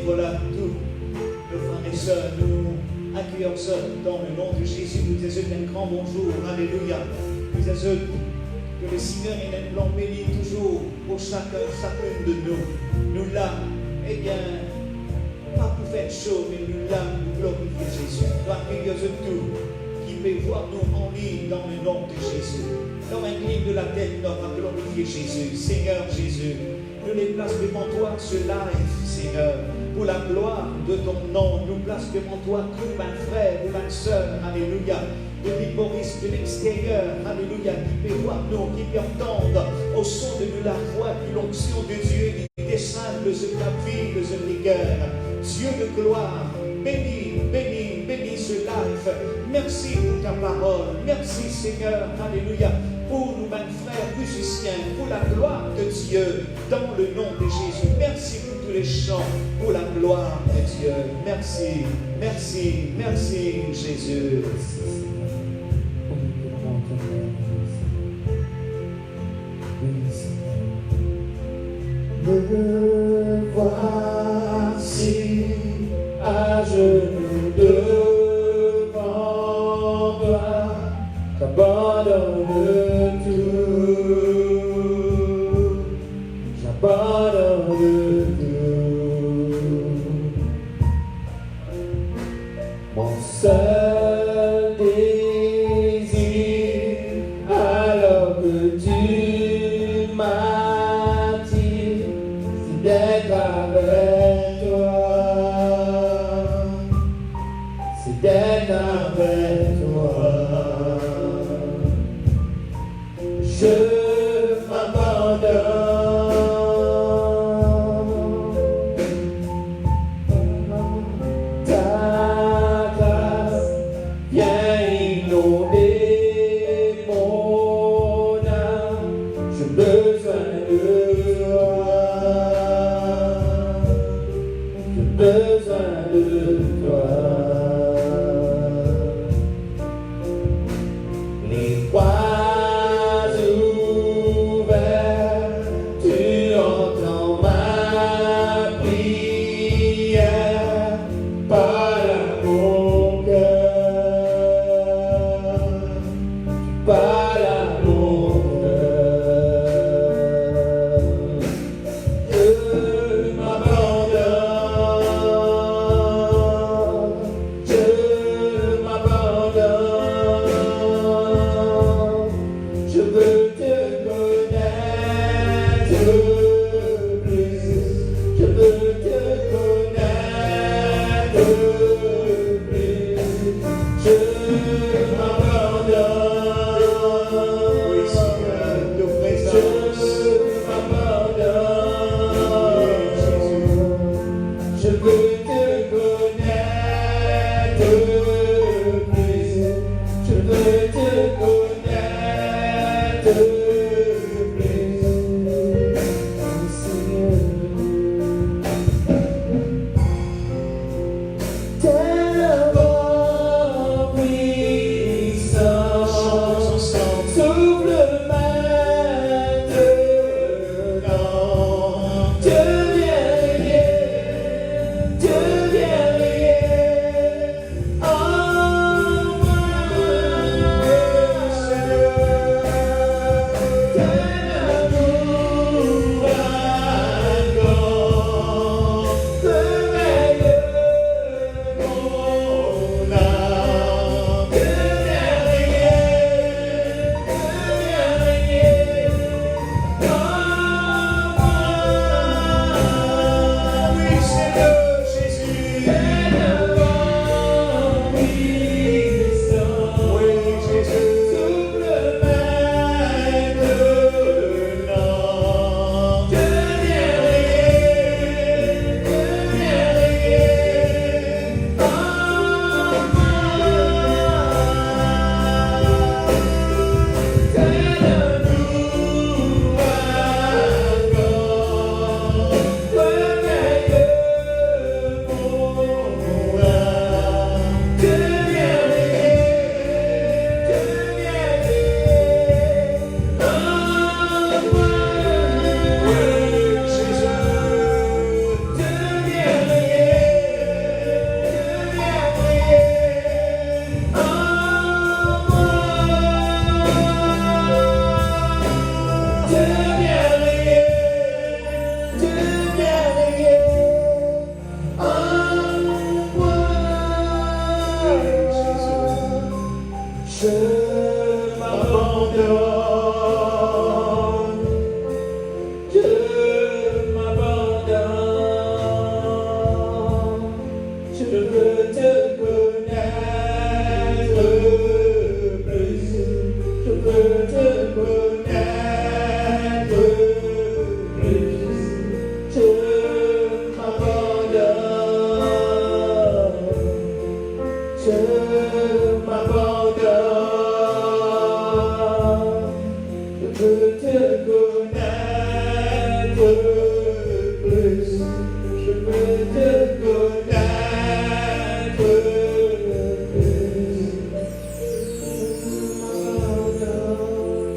voilà tous nos frères et sœurs, nous accueillons ça dans le nom de Jésus. Nous disons un grand bonjour, alléluia. Nous disons que le Seigneur est un plan béni toujours pour chacune de nous. Nous l'âmes, eh bien, pas pour faire chaud, mais nous l'âmes pour glorifier Jésus. Nous accueillons tout qui peut voir nous en ligne dans le nom de Jésus. Nous incline de la tête, nous allons glorifier Jésus. Seigneur Jésus, nous les plaçons devant toi ce live, Seigneur, pour la gloire de ton nom. Nous plaçons devant toi tous mes frères et mes sœurs, alléluia. De l'île Maurice, de l'extérieur, alléluia, qui peut voir nous, qui peut entendre au son de la voix, de l'onction de Dieu, qui descend sur ta vie, sur les cœurs. Dieu de gloire, bénis, bénis, bénis ce live. Merci pour ta parole. Merci Seigneur, alléluia, pour nous, mes frères musiciens, pour la gloire de Dieu, dans le nom de Jésus. Merci pour tous les chants, pour la gloire de Dieu. Merci, merci, merci Jésus. Me voici à genoux devant toi, j'abandonne tout, j'abandonne tout. Mon seul désir, alors que tu m'attires, c'est d'être avec toi, c'est d'être avec toi. Je m'abandonne, ta grâce vient inonder mon âme, j'ai besoin de toi, j'ai besoin de toi.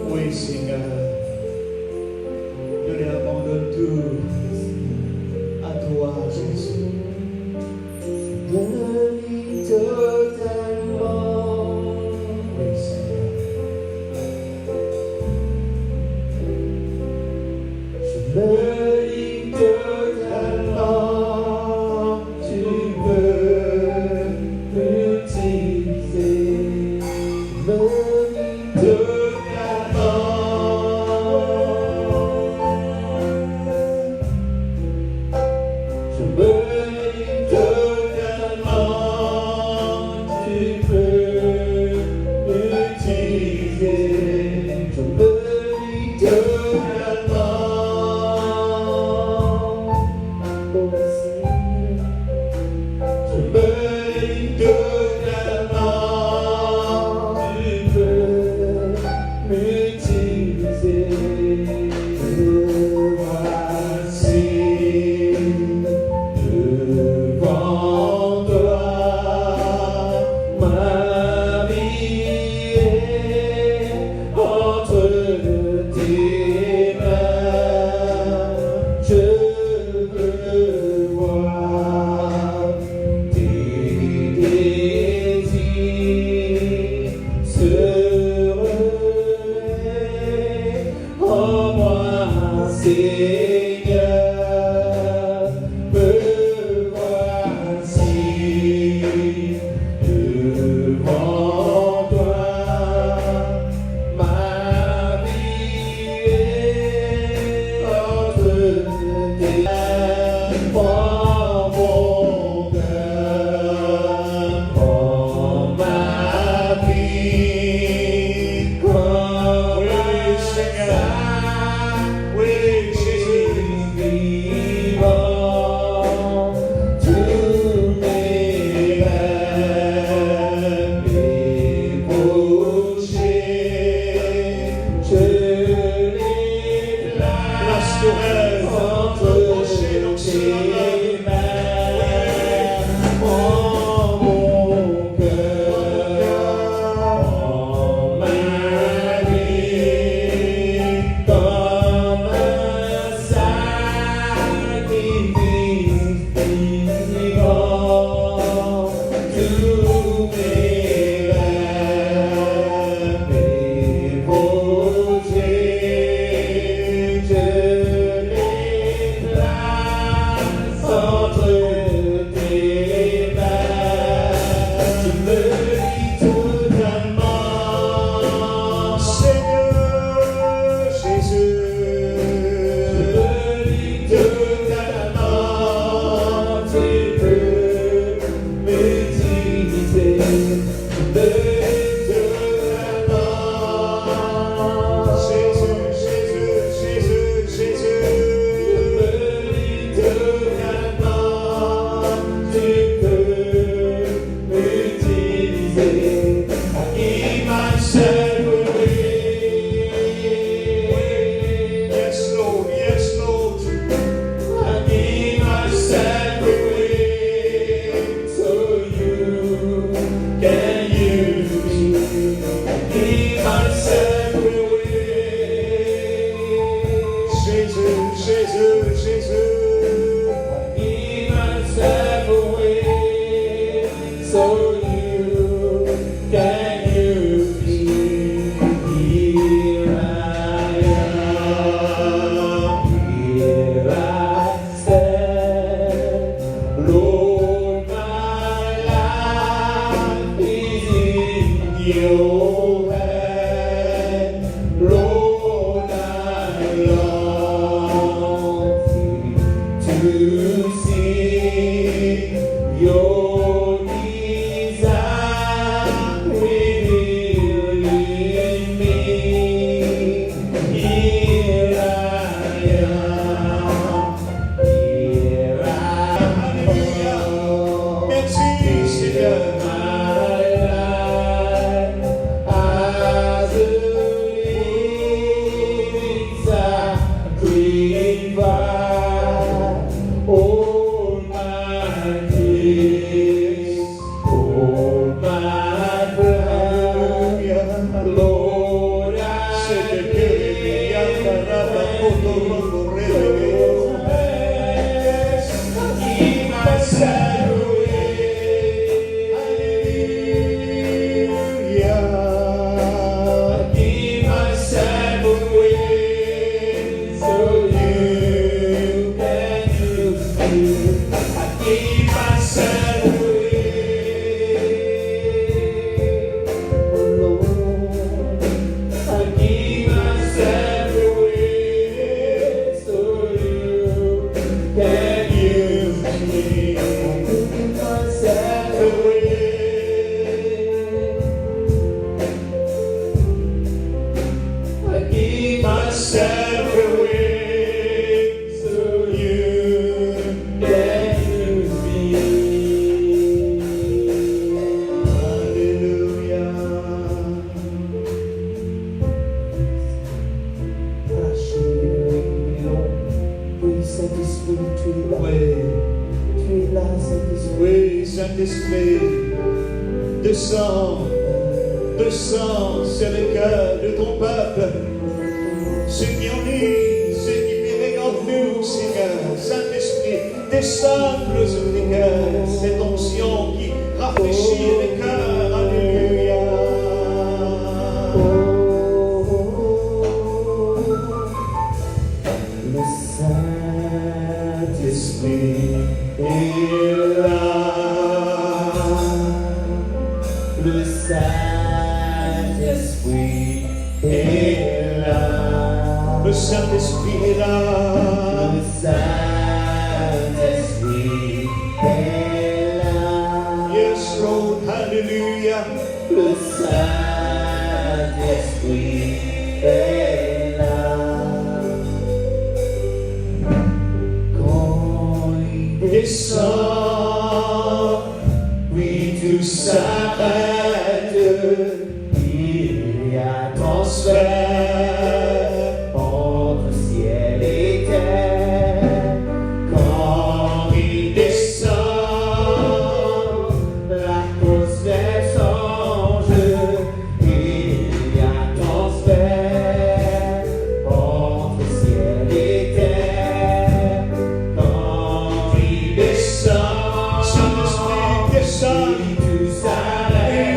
Oui, Seigneur, je les abandonne tout à toi, Jésus. Je me lie totalement. Oui, Seigneur. Je me lie totalement. Tu peux m'utiliser. Je me lie totalement. Je me lie totalement. Tu peux m'utiliser. Je me lie totalement. Oh, Seigneur. Je me lie totalement. Tu peux m'utiliser. Voici devant toi, ma vie est entre tes mains. Je veux voir tes désirs se relever en moi, Seigneur. Me voici devant toi, ma vie est entre tes mains. Prends mon cœur, prends ma vie comme un sacrifice vivant. Tous mes rêves, mes projets, je les place entre tes mains. Prends mon cœur, prends ma vie comme un sacrifice vivant. Tous mes rêves, mes projets, je les place entre tes mains. Je me lie totalement, Seigneur Jésus. Je me lie totalement. Tu peux m'utiliser. Je me lie totalement. Jésus, Jésus, Jésus, Jésus. Je me lie totalement. Tu peux m'utiliser. I give myself away. Yes, Lord, yes, Lord. I give myself away so you can use me. I give myself away. Jesus, Jesus, Jesus. I give myself away so you can use me. Here I am, here I to see your desire revealed in me. Here I am, here I Alléluia. am. Merci Seigneur. My life as a living sacrifice. All my days, all my breath, Lord, I give myself I give myself away so you can use me. I give myself away, Lord. I give myself away so you can use me. I give myself away. I give myself away so you can use me. Alléluia. Oui, Saint-Esprit, tu es là. Oui, Tu es là, Saint-Esprit. oui, Saint-Esprit, descends, descends sur le cœur de ton peuple. Ceux qui en lisent, ceux qui vivent en nous, Seigneur, Saint-Esprit, descends sur les cœurs, cette onction qui rafraîchit les cœurs. Alléluia. Le Saint-Esprit est là. Le Saint-Esprit est là. Le Saint-Esprit est là. Le Saint-Esprit est là. Yes, Lord, Hallelujah. Le Saint-Esprit est là. Quand il descend, oui, tout s'arrête. Il y a transfert entre ciel et terre. Quand il descend, l'atmosphère change. Il y a transfert entre ciel et terre. Quand il descend, Saint-Esprit, descends. oui, tout s'arrête.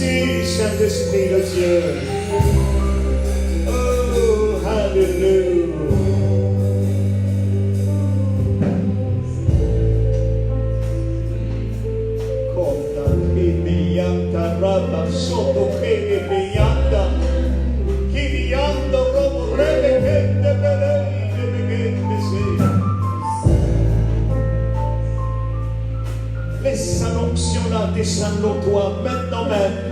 Merci, Saint-Esprit de Dieu. Oh, Alléluia. Sotto che pianta, chi pianta robo rebe che te laisse sa onction là descendre en toi maintenant même.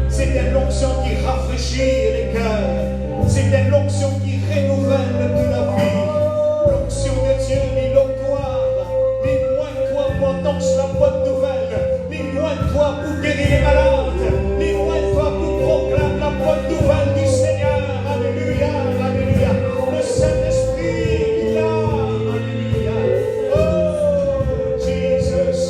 C'est une onction qui rafraîchit les cœurs. C'est une onction qui renouvelle toute la vie. L'onction de Dieu, l'illotoire. Dis-moi toi pour annoncer la bonne nouvelle. Dis-moi toi pour guérir les malades. Dis-moi toi pour proclamer la bonne nouvelle du Seigneur. Alléluia, alléluia. Le Saint-Esprit est là. Alléluia. Oh, Jesus.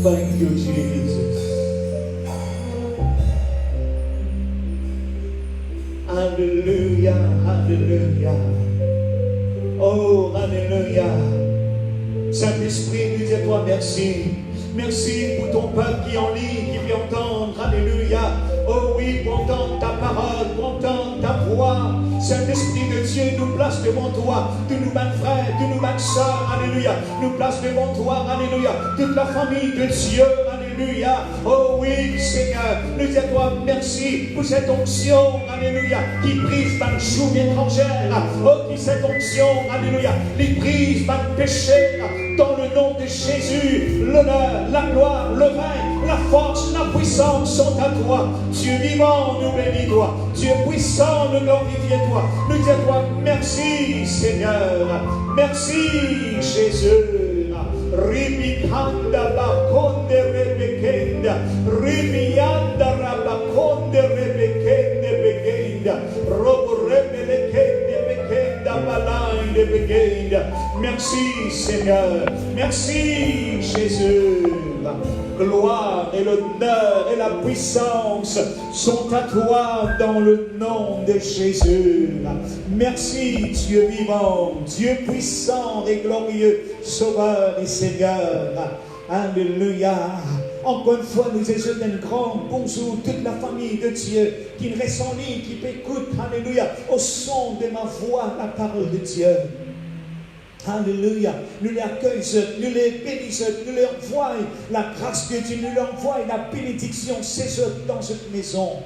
Thank you, Jesus. Alléluia, alléluia. Oh, alléluia. Saint-Esprit, nous disons à toi merci. Merci pour ton peuple qui est en ligne, qui veut entendre. Alléluia. Oh oui, pour entendre ta parole, pour entendre ta voix. Saint-Esprit de Dieu, nous place devant toi, tous nos frères, tous nos sœurs, alléluia, nous place devant toi, alléluia, toute la famille de Dieu, alléluia. Oh oui, Seigneur, nous disons à toi merci pour cette onction, alléluia, qui brise par le joug étrangère. Oh, qui cette onction, alléluia, qui brise par le péché, dans le nom de Jésus. L'honneur, la gloire, le règne, la force, la puissance sont à toi. Dieu vivant, nous bénis toi. Dieu puissant, nous glorifions toi. Nous disons à toi merci, Seigneur. Merci, Jésus. Ribikanda bakonde rebekenda. Ribianda rabakonde rebekende begenda. Robo rebelekende bekenda balainde begenda. Merci, Seigneur. Merci, Jésus. Gloire et l'honneur et la puissance sont à toi dans le nom de Jésus. Merci Dieu vivant, Dieu puissant et glorieux, Sauveur et Seigneur. Alléluia. Encore une fois, nous exaltons un grand bonjour toute la famille de Dieu qui reste en ligne, qui écoute, alléluia, au son de ma voix, la parole de Dieu. Alléluia. Nous les accueillons, nous les bénissons, nous leur envoyons la grâce de Dieu, nous leur envoyons la bénédiction, c'est dans cette maison.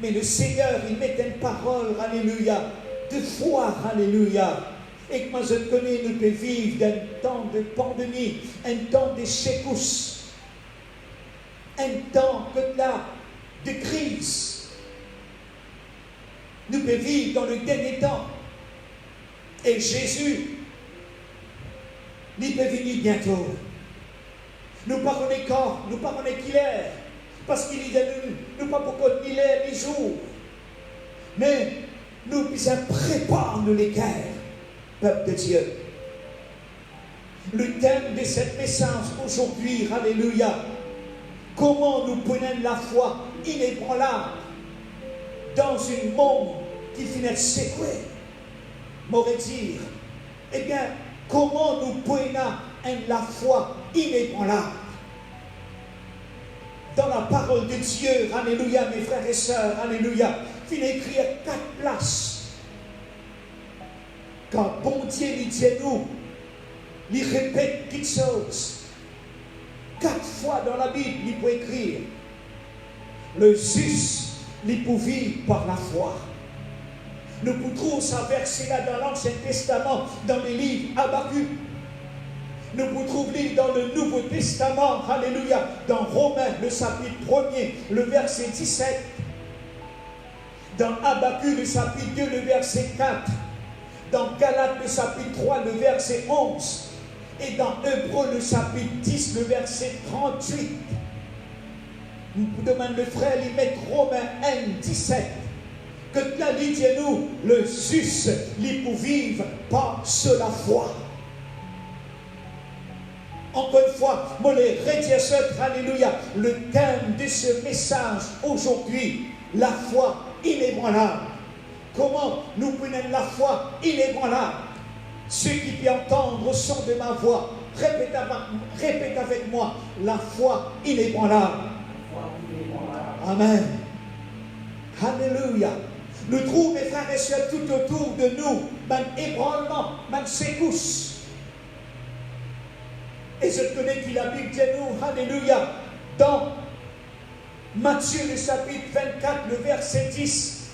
Mais le Seigneur, il met une parole, alléluia, de foi, alléluia. Et que moi je connais, nous pouvons vivre d'un temps de pandémie, un temps de secousse, un temps de crise. Nous pouvons vivre dans le dernier temps. Et Jésus, il peut venir bientôt. Nous ne parlons quand, nous ne parlons qu'il est, parce qu'il est de nous, nous ne parlons pas qu'il est les jours. Mais nous puissions préparer les cœurs, peuple de Dieu. Le thème de cette message aujourd'hui, alléluia, comment nous prenons la foi inébranlable dans un monde qui finit secoué, m'aurait dire, eh bien, comment nous prenons la foi inébranlable. dans la parole de Dieu, alléluia, mes frères et sœurs, alléluia, fin écrit à 4 places. Quand bon Dieu lui dit nous, il répète quelque chose. 4 fois dans la Bible, il peut écrire le juste, il peut vivre par la foi. Nous pouvons trouver ça verset là dans l'Ancien Testament, dans les livres Habakkuk. Nous pouvons trouver dans le Nouveau Testament, alléluia, dans Romains, le chapitre 1er, le verset 17. Dans Habakkuk, le chapitre 2, le verset 4. Dans Galates, le chapitre 3, le verset 11. Et dans Hébreux, le chapitre 10, le verset 38. Nous demandons le frère, il met Romains 1, 17. Que là, dit nous, le juste, il peut vivre par la foi. Encore une fois, moi les redire, alléluia, le thème de ce message aujourd'hui, la foi inébranlable. Comment nous prenons la foi inébranlable? Ceux qui peuvent entendre au son de ma voix, répète avec moi, la foi inébranlable. Amen. Alléluia. Nous trouvons, mes frères et sœurs, tout autour de nous, un ébranlement, une secousse. Et je connais qu'il habite de nous, alléluia, dans Matthieu, le chapitre 24, le verset 10.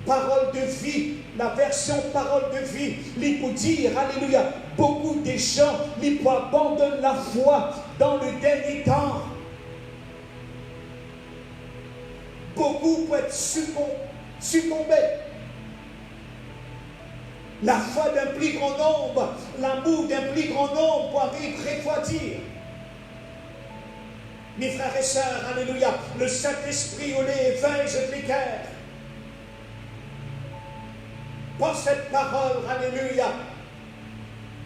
Parole de vie, la version parole de vie, il peut dire, alléluia, beaucoup de gens, ils peuvent abandonner la foi dans le dernier temps. Beaucoup peuvent être succombés. La foi d'un plus grand nombre, l'amour d'un plus grand nombre pour arriver refroidir. Mes frères et sœurs, alléluia, le Saint-Esprit au lait et vin et je l'éclaire. Par cette parole, alléluia,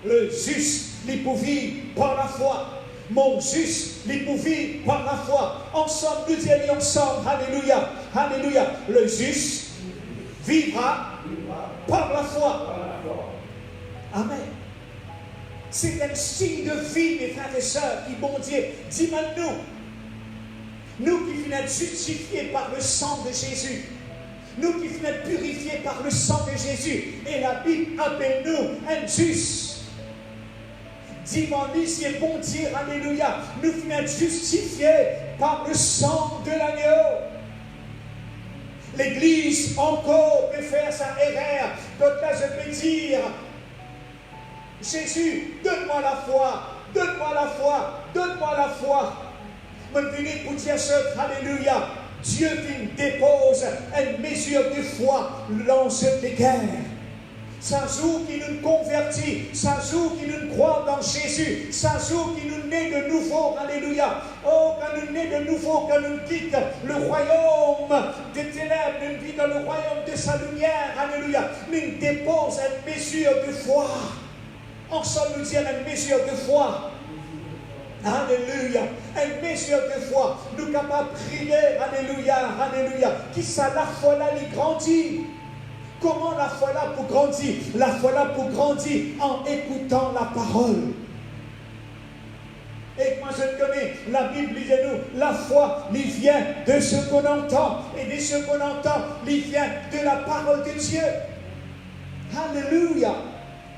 le juste, il peut vivre par la foi. Mon juste, il peut vivre par la foi. Ensemble, nous disons ensemble, alléluia, alléluia, le juste vivra par la foi. Amen. C'est un signe de vie, mes frères et sœurs, qui, bon Dieu, dit maintenant, nous qui venons justifiés par le sang de Jésus, nous qui venons purifiés par le sang de Jésus, et la Bible appelle nous un juste. Dis-moi, bon Dieu, alléluia, nous venons justifiés par le sang de l'agneau. L'Église encore peut faire sa erreur. Donc là, je peux dire, Jésus, donne-moi la foi, donne-moi la foi, donne-moi la foi. Je venir pour dire ça, alléluia. Dieu qui dépose une mesure de foi dans cette guerre. C'est un jour qui nous convertit, c'est un jour qui nous croit dans Jésus, c'est un jour qui nous naît de nouveau, alléluia. Oh, quand nous naît de nouveau, quand nous quitte le royaume des ténèbres, nous vit dans le royaume de sa lumière, alléluia. Nous dépose une mesure de foi. Ensemble, nous disons une mesure de foi. Alléluia. Une mesure de foi. Nous sommes capables de prier, alléluia, alléluia. Qui ça, la foi là, il grandit. Comment la foi là pour grandir? La foi là pour grandir en écoutant la parole. Et moi je connais, la Bible dit nous, la foi, il vient de ce qu'on entend. Et de ce qu'on entend, il vient de la parole de Dieu. Alléluia.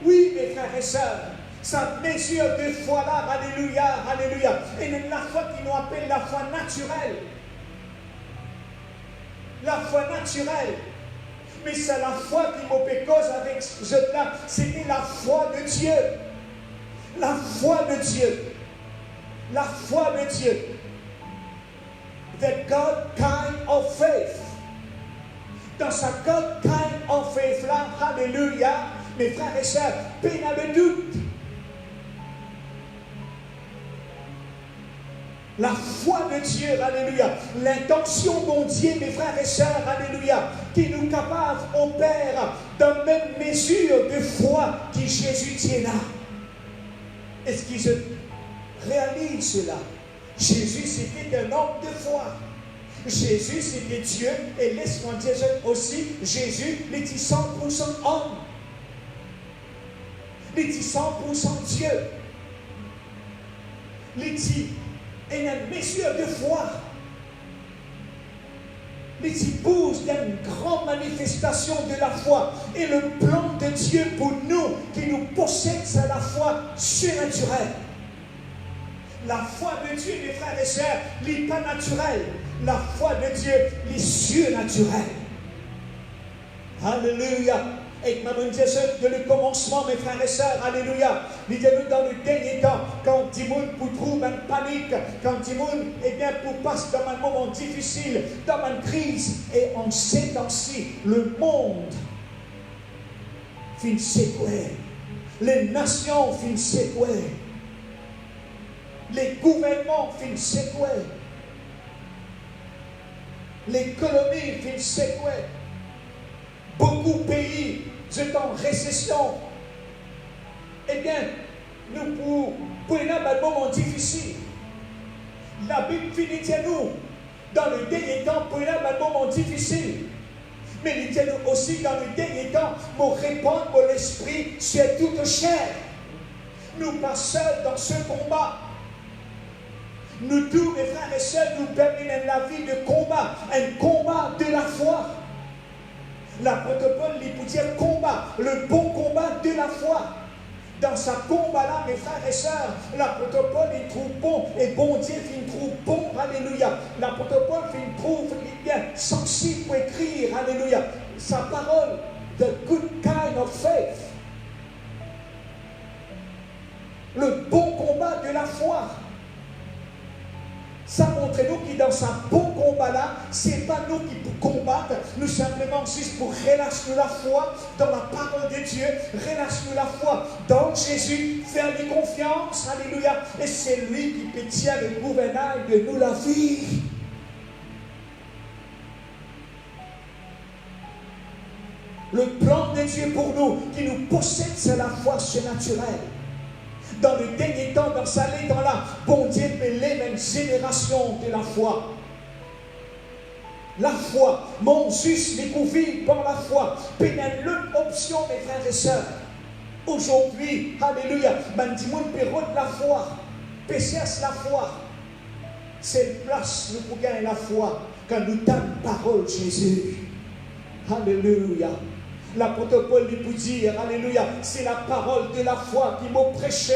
Oui, mes frères et sœurs, cette mesure de foi là, alléluia, alléluia. Et la foi qui nous appelle la foi naturelle. La foi naturelle. Mais c'est la foi qui m'a fait cause avec ce là. C'était la foi de Dieu. La foi de Dieu. La foi de Dieu. The God kind of faith. Dans sa God kind of faith là, alléluia, mes frères et sœurs, peine à le doute. La foi de Dieu, alléluia. L'intention de Dieu, mes frères et sœurs, alléluia, qui nous capable au Père dans la même mesure de foi que Jésus tient là. Est-ce qu'il se réalise cela? Jésus, c'était un homme de foi. Jésus, c'était Dieu. Et laisse-moi dire aussi, Jésus, il était 100% homme. Il était 100% Dieu. Il était et une mesure de foi. les épouses d'une grande manifestation de la foi. Et le plan de Dieu pour nous, qui nous possède, c'est la foi surnaturelle. La foi de Dieu, mes frères et sœurs, n'est pas naturelle. La foi de Dieu, est surnaturelle. Alléluia. Et comme dit de le commencement, mes frères et sœurs, alléluia. Nous disons dans le dernier temps, quand Timoun pour trouver une panique, quand Timoun, eh bien, pour passer dans un moment difficile, dans une crise, et en ces temps-ci, le monde finit secoué. Les nations finissent secouées. Les gouvernements finissent secoués. L'économie finissent secouée. Beaucoup de pays sont en récession. Eh bien, nous pouvons avoir un moment difficile. La Bible finit nous, dans le dernier temps, pour avoir un moment difficile. Mais il dit nous aussi, dans le dernier temps, pour répandre l'esprit sur toute chair. Nous pas seuls dans ce combat. Nous tous, mes frères et sœurs, nous terminons la vie de combat, un combat de la foi. L'apôtre Paul, il peut dire combat, le bon combat de la foi. Dans ce combat-là, mes frères et sœurs, l'apôtre Paul, il trouve bon, et bon Dieu, il trouve bon, alléluia. L'apôtre Paul, il trouve bien sensible pour écrire, alléluia. Sa parole, the good kind of faith. Le bon combat de la foi. Ça montre nous que dans ce bon combat-là, ce n'est pas nous qui combattons, nous simplement juste pour relâcher la foi dans la parole de Dieu, relâcher la foi dans Jésus, faire des confiances, alléluia. Et c'est lui qui peut tirer le gouvernail de nous la vie. Le plan de Dieu pour nous, qui nous possède, c'est la foi surnaturelle. Dans le dernier temps, dans sa lettre là, bon Dieu peut lever une génération de la foi. La foi, mon juste découvert par la foi, peut être l'autre option, mes frères et sœurs. Aujourd'hui, alléluia, Mandimoun peut de la foi, peut chercher la foi. C'est une place nous pour gagner la foi quand nous donnons parole de Jésus. Alléluia. L'apôtre Paul lui peut dire, alléluia, c'est la parole de la foi qui m'a prêché.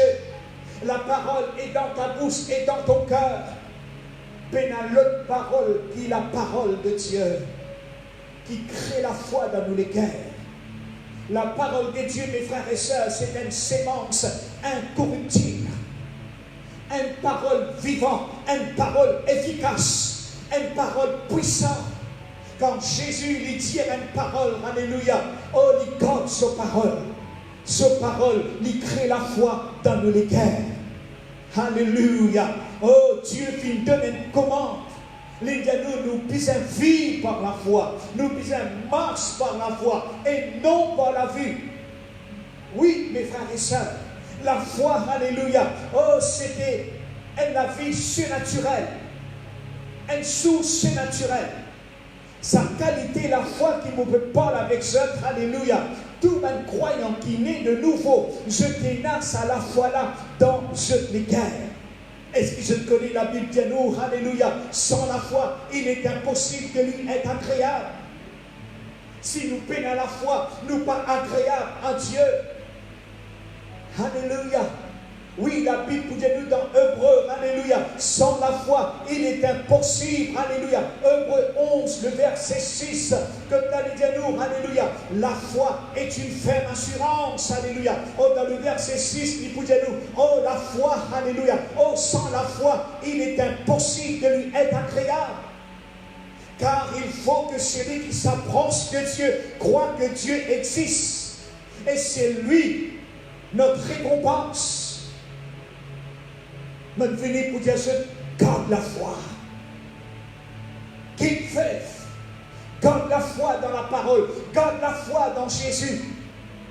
La parole est dans ta bouche et dans ton cœur. Mais l'autre parole qui est la parole de Dieu, qui crée la foi dans nous les cœurs. La parole de Dieu, mes frères et sœurs, c'est une sémence incorruptible. Une parole vivante, une parole efficace, une parole puissante. Quand Jésus lui dit une parole, alléluia, oh, il garde sa parole, il crée la foi dans nos cœurs. Alléluia, oh, Dieu qui nous donne une commande. Nous puissions vivre par la foi, nous puissions marcher par la foi et non par la vue. Oui, mes frères et sœurs, la foi, alléluia, oh, c'était la vie surnaturelle, une source surnaturelle. Sa qualité, la foi qui me parle avec eux, alléluia. Tout un croyant qui naît de nouveau, je tenace à la foi là dans les cœurs. Est-ce que je connais la Bible de nous, alléluia. Sans la foi, il est impossible de lui être agréable. Si nous peinons à la foi, nous pas agréables à Dieu. Alléluia. Oui, la Bible dit nous dans Hébreux, alléluia, sans la foi, il est impossible, alléluia. Hébreux 11, le verset 6, que dit nous, alléluia, la foi est une ferme assurance, alléluia. Oh, dans le verset 6, il dit nous, oh, la foi, alléluia, oh, sans la foi, il est impossible de lui être agréable. Car il faut que celui qui s'approche de Dieu croit que Dieu existe. Et c'est lui, notre récompense. Mais venez pour dire, garde la foi. Keep faith. Garde la foi dans la parole. Garde la foi dans Jésus.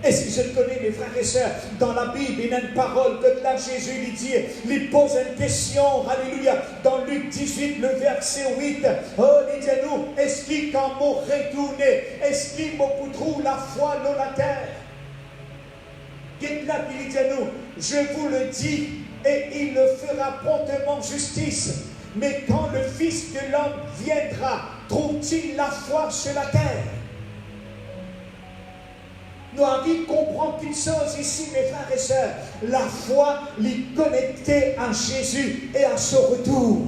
Et si je connais, mes frères et sœurs, dans la Bible, il y a une parole que là Jésus lui dit, lui pose une question, alléluia, dans Luc 18, le verset 8. Oh, il dit nous, est-ce qu'il quand m'a retourné, est-ce qu'il m'a trouvé la foi dans la terre? Il là qui dit nous, je vous le dis, et il le fera promptement justice. Mais quand le Fils de de l'homme viendra, trouve-t-il la foi sur la terre? Nous avons comprendre une chose ici, mes frères et sœurs. La foi est connectée à Jésus et à son retour.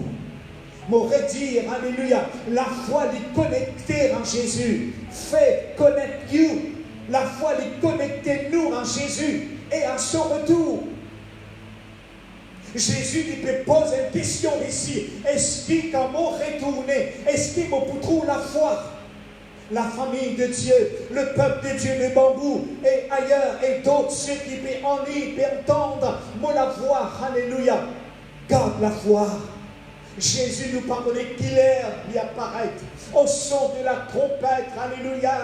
M'aurait dire, alléluia, la foi est connectée à Jésus. Fait connect you. La foi est connectée nous à Jésus et à son retour. Jésus il peut poser une question ici. Est-ce qu'il quand mon retourné, est-ce qu'il me trouve la foi? La famille de Dieu, le peuple de Dieu, le bambou et ailleurs et d'autres, ceux qui peuvent en lire, peuvent entendre, moi la voir, alléluia. Garde la foi. Jésus nous pardonnait qu'il y apparaît au son de la trompette, alléluia.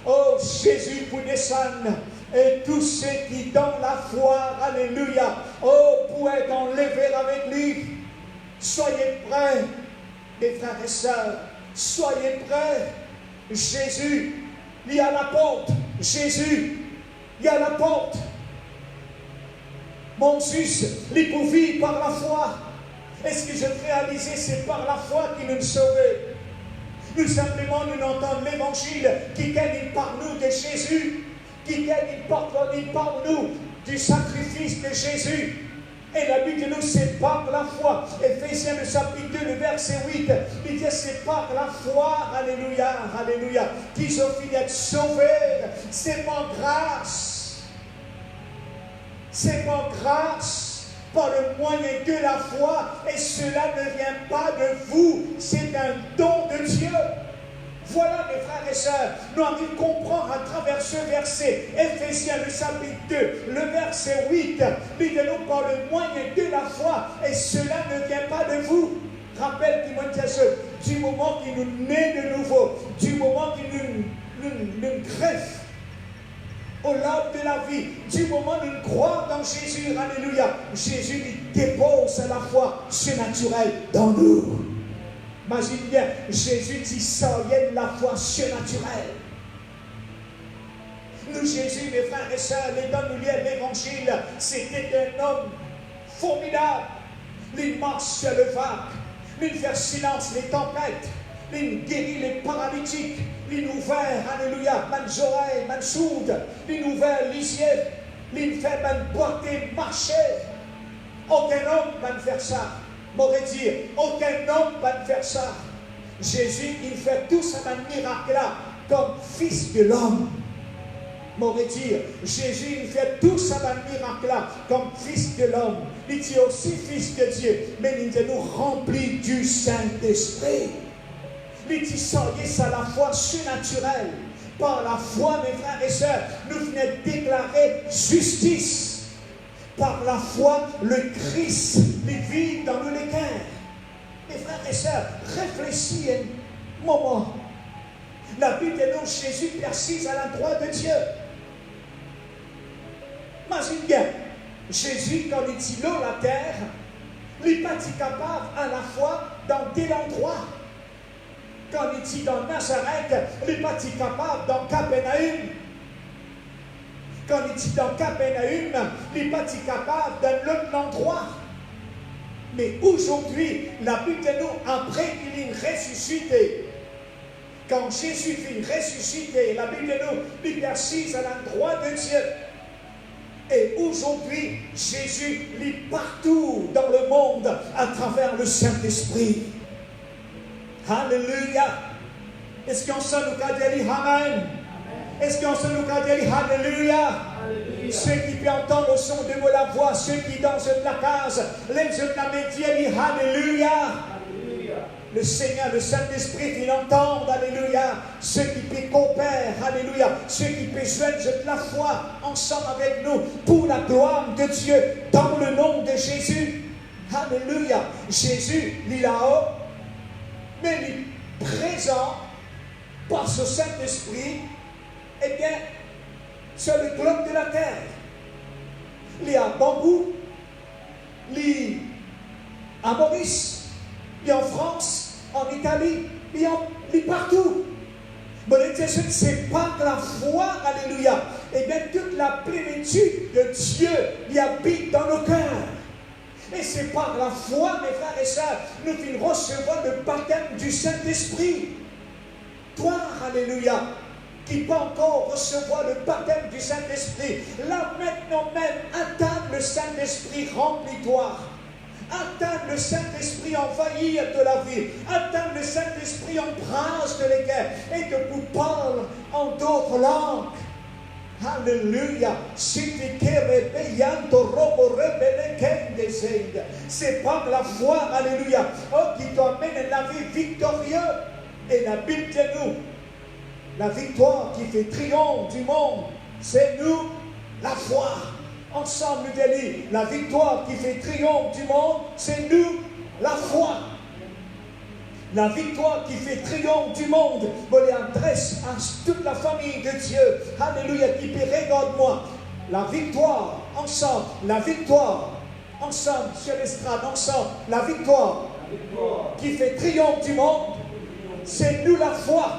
Oh Jésus pour descendre. Et tous ceux qui dans la foi, alléluia, oh, pour être enlevés avec lui. Soyez prêts, mes frères et sœurs, soyez prêts. Jésus, il y a la porte. Jésus, il y a la porte. Mon Dieu, il peut vivre par la foi. Est-ce que je réalise c'est par la foi qu'il nous sauve? Nous simplement nous entendons l'évangile qui gagne par nous de Jésus. Qui gagne par nous du sacrifice de Jésus. Et la Bible de nous, c'est par la foi. Éphésiens le chapitre 2, le verset 8, il dit c'est par la foi, alléluia, alléluia, qu'ils ont fini d'être sauvés. C'est par grâce. C'est par grâce, par le moyen de la foi. Et cela ne vient pas de vous, c'est un don de Dieu. Voilà, mes frères et sœurs, nous avons comprendre à travers ce verset, Éphésiens le chapitre 2, le verset 8, dit de nous par le moyen de la foi, et cela ne vient pas de vous. Rappelle du moment qu'il nous naît de nouveau, du moment qu'il nous greffe au large de la vie, du moment où nous croyons dans Jésus, alléluia, Jésus lui dépose la foi surnaturelle dans nous. Imagine bien, Jésus dit ça, il y a la foi surnaturelle. Nous, Jésus, mes frères et sœurs, les dons nous lire l'évangile, c'était un homme formidable. Il marche sur le vague, il fait silence les tempêtes, il guérit les paralytiques, il ouvert, alléluia, les oreilles, les sourdes, il ouvert les yeux, il fait boiter, marcher. Aucun homme va faire ça. M'aurait dit, aucun homme va faire ça. Jésus, il fait tout ça un miracle là, comme fils de l'homme. M'aurait dit, Jésus, il fait tout ça un miracle là, comme fils de l'homme. Il dit aussi fils de Dieu, mais il nous remplit du Saint-Esprit. Il dit ça, c'est la foi surnaturelle. Par la foi, mes frères et sœurs, nous venons déclarer justice. Par la foi, le Christ vit dans nos cœurs. Mes frères et sœurs, réfléchis un moment. La Bible de nous, Jésus persiste à la droite de Dieu. Imagine bien, Jésus, quand il dit l'eau, la terre, il n'est pas capable à la fois dans tel endroit. Quand il dit dans Nazareth, il n'est pas capable dans Capernaum. Quand il dit dans Capernaum, il n'est pas capable dans l'autre endroit. Mais aujourd'hui, la Bible de nous, après qu'il est ressuscité, quand Jésus vient ressusciter, la Bible de nous, il persiste à l'endroit de Dieu. Et aujourd'hui, Jésus est partout dans le monde à travers le Saint-Esprit. Alléluia. Est-ce qu'on se nous a dit Amen? Est-ce qu'on se nous a dit Alléluia? Ceux qui peuvent entendre le son de la voix, ceux qui dansent de la case, les autres la métier disent Alléluia. Le Seigneur, le Saint-Esprit, il entend, alléluia, ceux qui peuvent coopérer, alléluia, ceux qui peuvent joindre la foi ensemble avec nous pour la gloire de Dieu, dans le nom de Jésus. Alléluia. Jésus, il est là-haut, mais il est présent par ce Saint-Esprit, eh bien, sur le globe de la terre. Il est à Bambou, il est à Maurice, il est en France, en Italie, il est partout. Mon Dieu, c'est par la foi, alléluia, et bien toute la plénitude de Dieu y habite dans nos cœurs. Et c'est par la foi, mes frères et sœurs, nous qui recevons le baptême du Saint-Esprit. Toi, alléluia, qui peut encore recevoir le baptême du Saint-Esprit, là maintenant même, attends le Saint-Esprit, remplis-toi. Attends le Saint-Esprit envahir de la vie. Attends le Saint-Esprit embrasse de l'équerre et que vous parle en d'autres langues. Alléluia. C'est par la foi, alléluia, qui t'emmène la vie victorieuse. Et la Bible dit nous, la victoire qui fait triomphe du monde, c'est nous, la foi. Ensemble, nous disons, la victoire qui fait triomphe du monde, c'est nous, la foi. La victoire qui fait triomphe du monde, je l'adresse à toute la famille de Dieu. Alléluia, qui peut regarde-moi. La victoire, ensemble, sur l'estrade, ensemble, la victoire qui fait triomphe du monde, c'est nous la foi.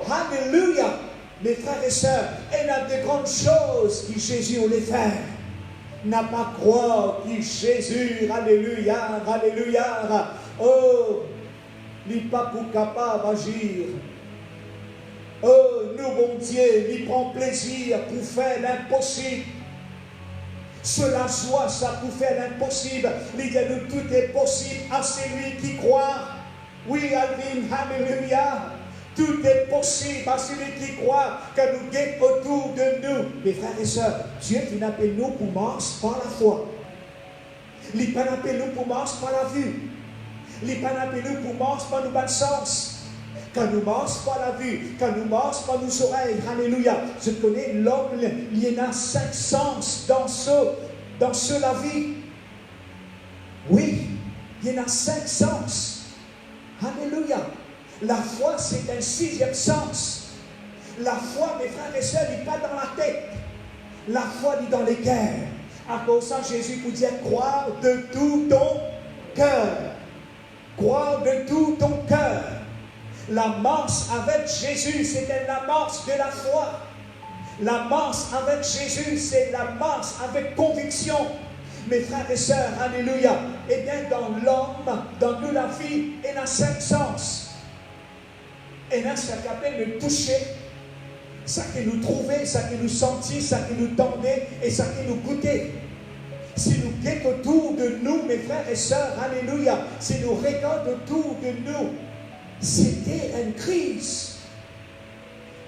Alléluia. Mes frères et sœurs, il y a de grandes choses que Jésus voulait faire. N'a pas croire que Jésus, alléluia, alléluia, oh, n'est pas pour capable d'agir. Oh, nous, bon Dieu, il prend plaisir pour faire l'impossible. Cela soit ça pour faire l'impossible. Il dit, tout est possible à celui qui croit. Oui, alléluia. Tout est possible à celui qui croit que nous guette autour de nous. Mes frères et sœurs, Dieu qui n'appelle nous pour marcher par la foi. Il n'a pas appelé nous pour marcher par la vue. Il n'a pas appelé nous pour marcher par nos bons sens. Quand nous marchons par la vue, quand nous marchons par nos oreilles, alléluia. Je connais l'homme, il y en a 5 sens dans la vie. Oui, il y en a 5 sens. Alléluia. La foi, c'est un 6e sens. La foi, mes frères et sœurs, n'est pas dans la tête. La foi est dans les cœurs. À cause de ça, Jésus vous dit croire de tout ton cœur. Croire de tout ton cœur. La marche avec Jésus, c'est la marche de la foi. La marche avec Jésus, c'est la marche avec conviction. Mes frères et sœurs, alléluia. Eh bien, dans l'homme, dans nous la vie, il y a 5 sens. Et là, ça qui appelle le toucher, ça qui nous trouvait, ça qui nous sentit, ça qui nous tendait et ça qui nous goûtait. Si nous guettons autour de nous, mes frères et sœurs, alléluia, si nous regardons autour de nous, c'était une crise,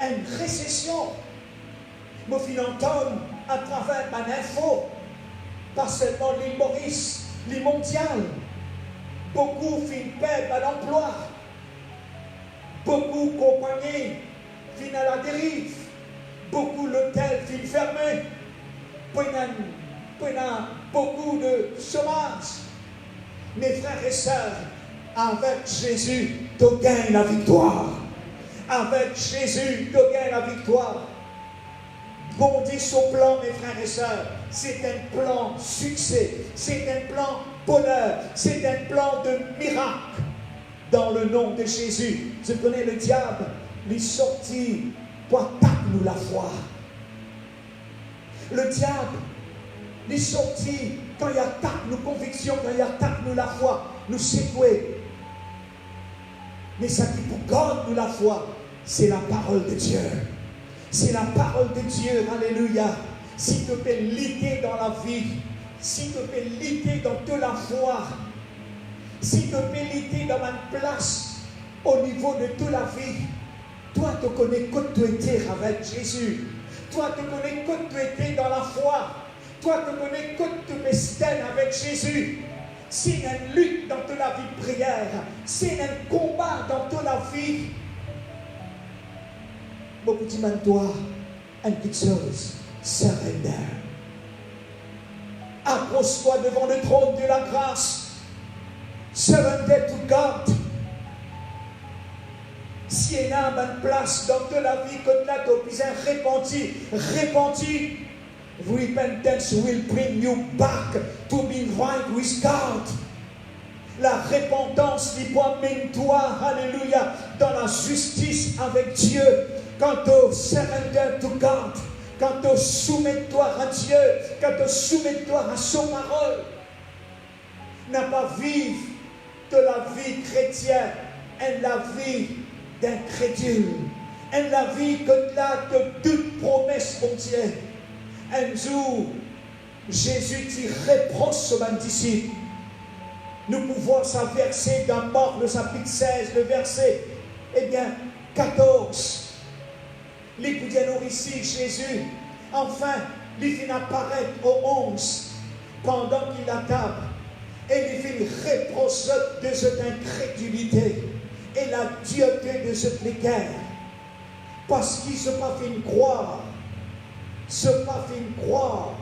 une récession. Nous entendons à travers une info, pas seulement l'île Maurice, l'île mondiale, beaucoup perdent l'emploi. Beaucoup de compagnies finissent à la dérive. Beaucoup d'hôtels finissent fermés. Beaucoup de chômage. Mes frères et sœurs, avec Jésus, tu gagnes la victoire. Avec Jésus, tu gagnes la victoire. Bon Dieu, son plan, mes frères et sœurs, c'est un plan succès. C'est un plan bonheur. C'est un plan de miracle. Dans le nom de Jésus, je connais le diable, il est sorti pour attaquer nous la foi. Le diable, il est sorti quand il attaque nos convictions, quand il attaque nous la foi, nous secouer. Mais ça qui pour garder nous la foi, c'est la parole de Dieu. C'est la parole de Dieu, alléluia. Si tu peux lutter dans la vie, si tu peux lutter dans toute la foi, si tu peux lutter dans une place au niveau de toute la vie, toi tu connais que tu étais avec Jésus. Toi tu connais que tu étais dans la foi. Toi tu connais que tu peux stand avec Jésus. C'est une lutte dans toute la vie de prière. C'est un combat dans toute la vie. Beaucoup disent toi, une petite chose, surrender. Accroche-toi devant le trône de la grâce. Surrender to God. Si il y a une place dans toute la vie que là tu besoin repentir, repentance will bring you back to be right with God. La repentance qui peut amener toi, alléluia, dans la justice avec Dieu. Quand tu surrender to God, quand tu soumets-toi à Dieu, quand tu soumets-toi à son parole. n'a pas vécu de la vie chrétienne, elle la vie d'incrédule. Elle la vie que là de toute promesse, mon Dieu. Un jour, Jésus dit reproche à ses disciples. Nous pouvons s'averser dans Marc le chapitre 16, le verset 14. Les nous ici, Jésus, enfin, il vient apparaître aux 11 pendant qu'il a table. Et il vient reprocher de cette incrédulité et la dureté de cette guerre. Parce qu'il ne se pas fait croire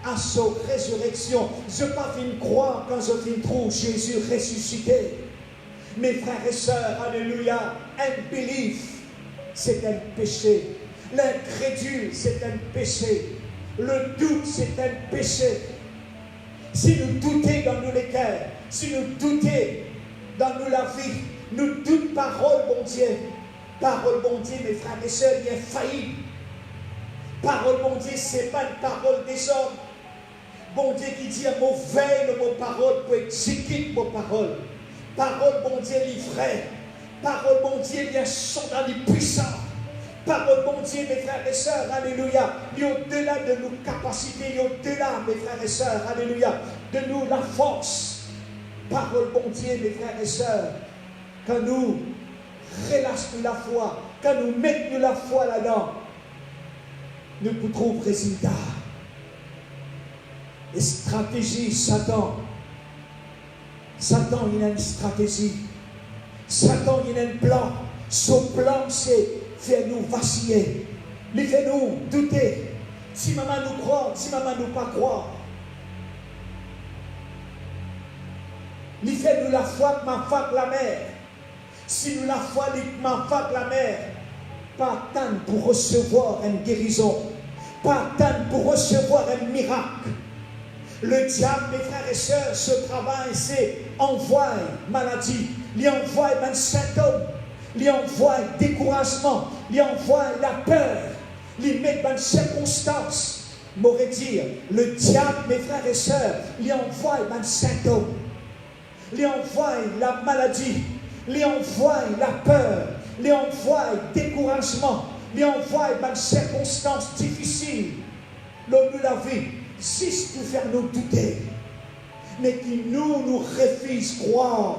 à sa résurrection. Je ne pas fait croire quand je trouve Jésus ressuscité. Mes frères et sœurs, alléluia, unbelief, c'est un péché. L'incrédule, c'est un péché. Le doute, c'est un péché. Si nous doutons dans nous les cœurs, si nous doutons dans nous la vie, nous doutons parole, mon Dieu. Parole, mon Dieu, mes frères et sœurs, il est faillible. Parole, mon Dieu, ce n'est pas une parole des hommes. Bon Dieu qui dit un mot veille, le mot parole pour exécuter vos paroles. Parole, mon Dieu, livrée. Parole, mon Dieu, bien sont dans les puissants. Parole, mon Dieu, mes frères et sœurs, alléluia. Il y a au-delà de nos capacités, il y a au-delà, mes frères et sœurs, alléluia, de nous la force. Parole, mon Dieu, mes frères et sœurs, quand nous relâchons la foi, quand nous mettons la foi là-dedans, nous trouvons résultat. Et stratégie, Satan, il a une stratégie. Satan, il a un plan. Son plan, c'est faire nous vaciller. Il fait nous douter. Si maman nous croit, si maman nous pas croit. Il fait nous la foi que ma foi que la mère. Si nous la foi que ma foi que la mère, pas attendre pour recevoir une guérison. Pas attendre pour recevoir un miracle. Le diable, mes frères et sœurs, ce travail, c'est envoyer maladie, il envoie un symptôme, il envoie découragement, il envoie la peur, il met dans circonstances. M'aurait dire, le diable, mes frères et sœurs, il envoie un symptôme, il envoie la maladie, il envoie la peur, il envoie découragement, il envoie dans circonstances difficiles. L'homme de la vie. Juste pour faire nous douter, mais qui nous refuse croire.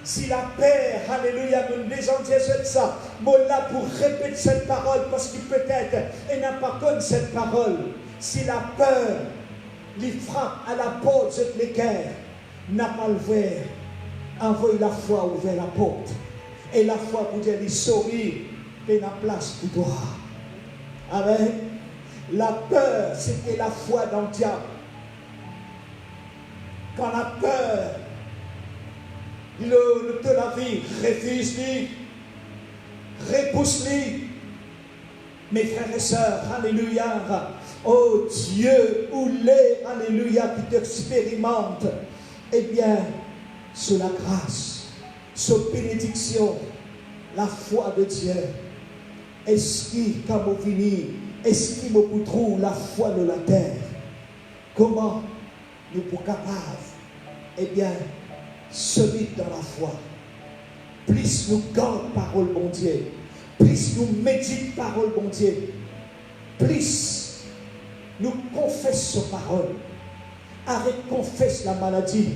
Si la paix, alléluia, nous les gens disent ça, moi là pour répéter cette parole, parce que peut-être, elle n'a pas connu cette parole. Si la peur lui frappe à la porte de l'équerre, n'a pas ouvert, envoie la foi ouvert la porte. Et la foi pour dire, il sourit, et la place pour toi. Amen. La peur, c'était la foi dans le diable. Quand la peur de la vie refuse-lui, repousse-lui. Mes frères et sœurs, alléluia. Oh Dieu, où l'est, alléluia, qui t'expérimente. Eh bien, sous la grâce, sous bénédiction, la foi de Dieu. Est-ce qu'il, comme au fini, est-ce qu'il me trouve la foi de la terre? Comment nous sommes capables, eh bien, se mettre dans la foi? Plus nous gardons parole, mon Dieu. Plus nous méditons parole, mon Dieu. Plus nous confessons parole. Arrête confesse la maladie.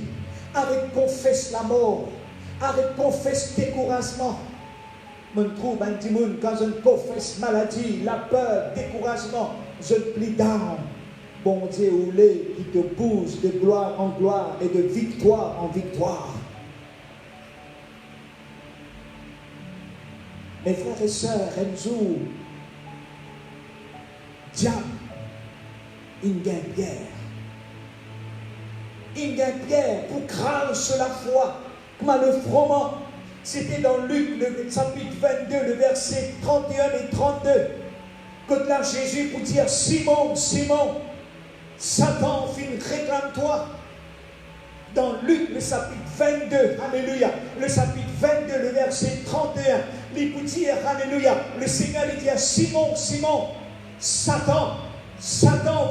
Arrête confesse la mort. Arrête confesse découragement. Je trouve un petit monde quand je confesse maladie, la peur, découragement, je plie down. Bon Dieu, ou l'est qui te pousse de gloire en gloire et de victoire en victoire. Mes frères et sœurs, un jour, diable, il gagne Pierre. Il gagne Pierre pour craindre sur la foi, comme le froment. C'était dans Luc, le chapitre 22, le verset 31 et 32. Que là, Jésus pour dire, Simon, Simon, Satan réclame-toi. Dans Luc, le chapitre 22, alléluia, le chapitre 22, le verset 31, il peut dire, alléluia, le Seigneur lui dit à Simon, Simon, Satan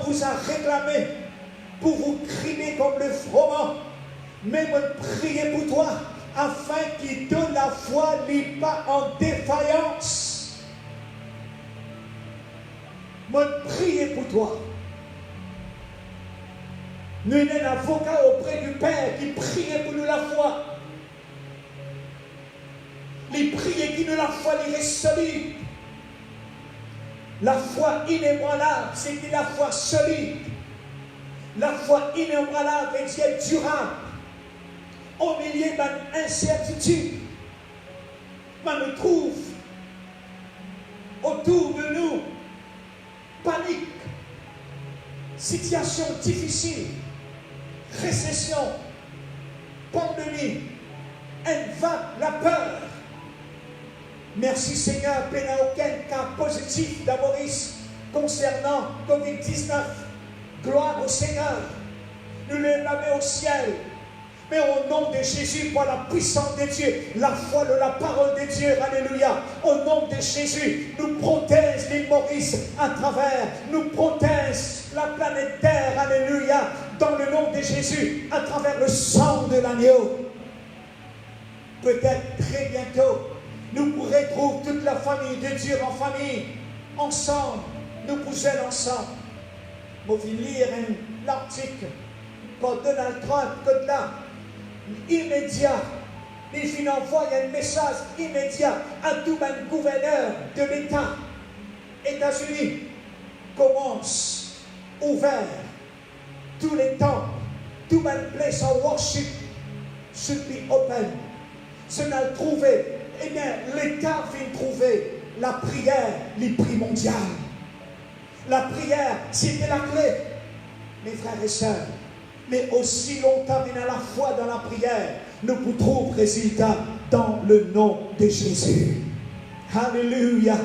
vous a réclamé pour vous crimer comme le froment. Mais moi prier pour toi, afin qu'il donne la foi, n'est pas en défaillance. Moi prier pour toi. Nous avons un avocat auprès du Père qui priait pour nous la foi. Les prières qui nous la foi, les reste solide. La foi inébranlable, c'est la foi solide. La foi inébranlable et Dieu durable. Au milieu d'une incertitude, on nous trouve autour de nous panique, situation difficile, récession, pandémie, la peur. Merci Seigneur, il n'y a aucun cas positif d'Amoris concernant COVID-19. Gloire au Seigneur. Nous l'élevons au ciel. Mais au nom de Jésus, par la puissance de Dieu, la foi de la parole de Dieu, alléluia. Au nom de Jésus, nous protège l'île Maurice à travers, nous protège la planète Terre, alléluia. Dans le nom de Jésus, à travers le sang de l'agneau. Peut-être très bientôt, nous pourrons trouver toute la famille de Dieu en famille, ensemble, nous pousser ensemble. Je vais lire l'article par Donald Trump, que là, immédiat, il envoie un message immédiat à tout le gouverneur de l'État, États-Unis, commence ouvert tous les temps, tout le place of worship should be open. Ce n'a trouvé, eh bien, l'État vient trouver la prière, les prix mondiales. La prière, c'était la clé, mes frères et sœurs. Mais aussi longtemps il y a la foi dans la prière, nous pourrons résultat dans le nom de Jésus. Alléluia.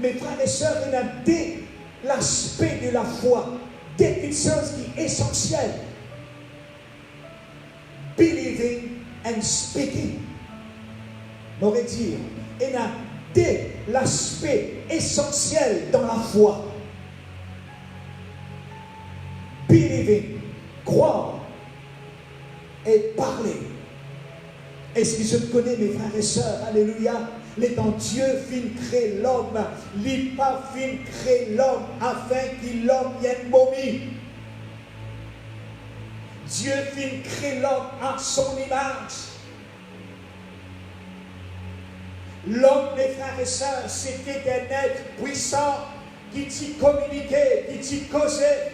Mes frères et sœurs, il y a dès l'aspect de la foi, des petites choses qui sont essentielles. Believing and speaking. On aurait dit, il y a dès l'aspect essentiel dans la foi. Believing, croire et parler. Est-ce que je connais mes frères et sœurs? Alléluia. L'étant Dieu fin créer l'homme, il pas fin créer l'homme afin qu'il l'homme vienne momie. Dieu fin créer l'homme à son image. L'homme, mes frères et sœurs, c'était un être puissant qui t'y communiquait, qui t'y causait.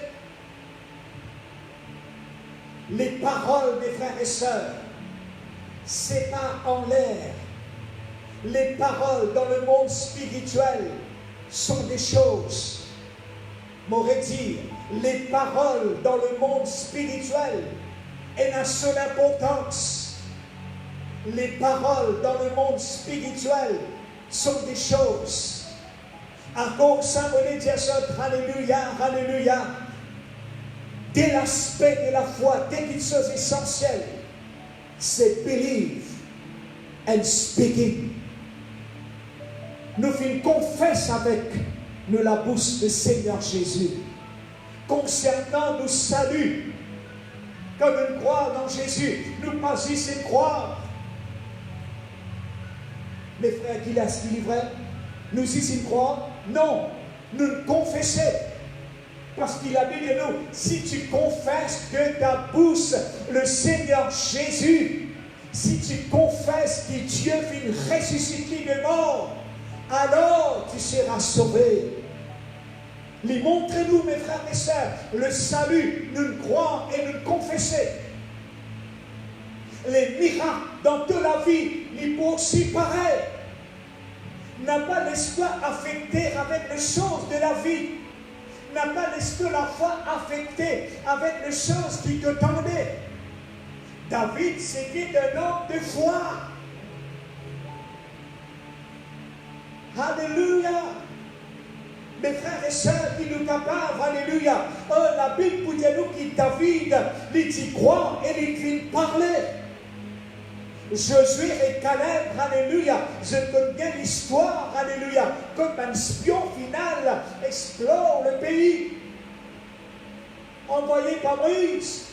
Les paroles, mes frères et sœurs, c'est pas en l'air. Les paroles dans le monde spirituel sont des choses. M'aurait dit, les paroles dans le monde spirituel ont une seule importance. Les paroles dans le monde spirituel sont des choses. À cause ça, vous dire ça, alléluia, alléluia. Dès l'aspect de la foi, dès quelque chose essentiel, c'est believe and speaking. Nous confessons avec nous la bouche du Seigneur Jésus concernant nos saluts. Comme nous croyons dans Jésus, nous pas ici croire. Mes frères, qu'il a ce livre, nous ici croire? Non, nous confessons. Parce qu'il a dit de nous, si tu confesses que ta bouche, le Seigneur Jésus, si tu confesses que Dieu vient ressusciter de mort, alors tu seras sauvé. Montrez-nous, mes frères et sœurs, le salut, nous le croyons et nous le confessons. Les miracles dans toute la vie, ils peuvent aussi pareil. N'a pas l'espoir affecté avec les choses de la vie. N'a pas laissé la foi affectée avec les choses qui te tendaient. David, c'était un homme de foi. Alléluia. Mes frères et sœurs qui nous capables, alléluia. La Bible pour dire nous que David, il y croit et il vient parler. Josué et Caleb, alléluia, je connais bien l'histoire, alléluia, comme un espion final explore le pays, envoyé par Moïse.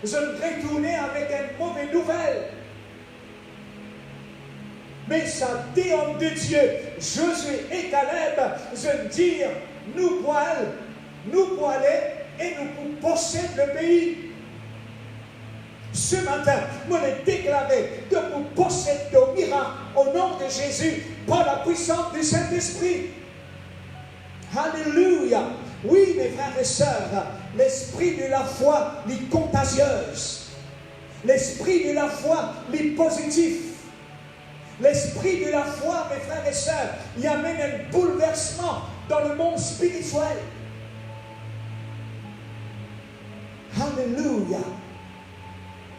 je ne retournais avec une mauvaise nouvelle. Mais ça dit homme de Dieu, Josué et Caleb, je dis, nous pouvons aller et nous posséder le pays. Ce matin, nous les déclarer que nous possédons le miracle au nom de Jésus par la puissance du Saint-Esprit. Alléluia. Oui, mes frères et sœurs, l'esprit de la foi est contagieuse. L'esprit de la foi est positif. L'esprit de la foi, mes frères et sœurs, il amène un bouleversement dans le monde spirituel. Alléluia.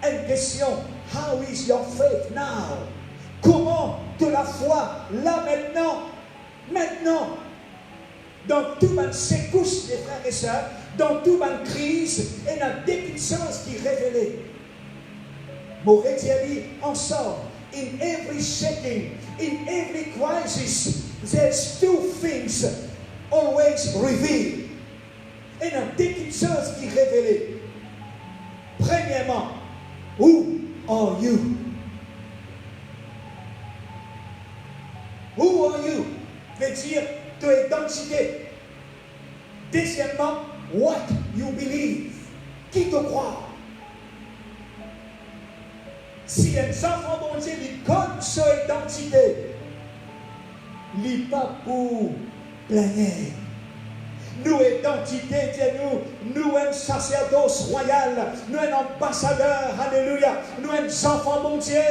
Une question, how is your faith now? Comment de la foi là maintenant, dans toute ma secousse, mes frères et sœurs, dans toute ma crise, il y a des puissances qui révélent. Moretti ensemble. In every shaking, in every crisis, there's two things always revealed. Il y a des petites choses qui révèlent. Premièrement, who are you? Who are you? Veut dire ton identité. Deuxièmement, what you believe. Qui te croit? Si un enfant bon Dieu lui connaît son identité, il n'est pas pour plaigner. Nous, identité, nous, un sacerdoce royal, nous, un ambassadeur, alléluia, nous, un enfant bon Dieu.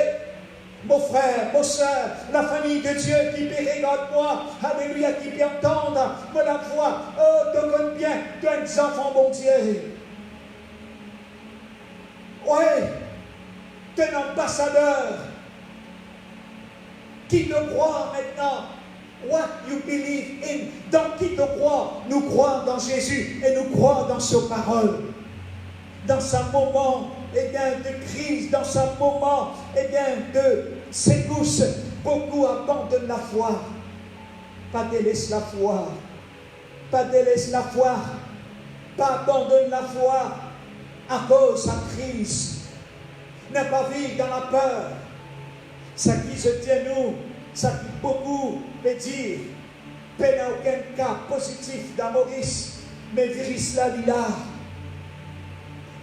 Mon frère, mon soeur, la famille de Dieu qui peut regarder moi, alléluia, qui peut entendre la voix, oh, te connais bien, tu es un enfant bon Dieu. Oui. Un ambassadeur qui te croit maintenant. What you believe in. Dans qui te croit? Nous croyons dans Jésus et nous croyons dans sa parole. Dans ce moment de crise, dans ce moment de secousse, beaucoup abandonnent la foi. Pas délaisse la foi. Pas délaisse la foi. Pas abandonne la foi à cause de la crise. Ne pas vivre dans la peur. Ça qui se tient nous, ça qui beaucoup peut dire, il n'y a aucun cas positif dans Maurice, mais virus là, il a.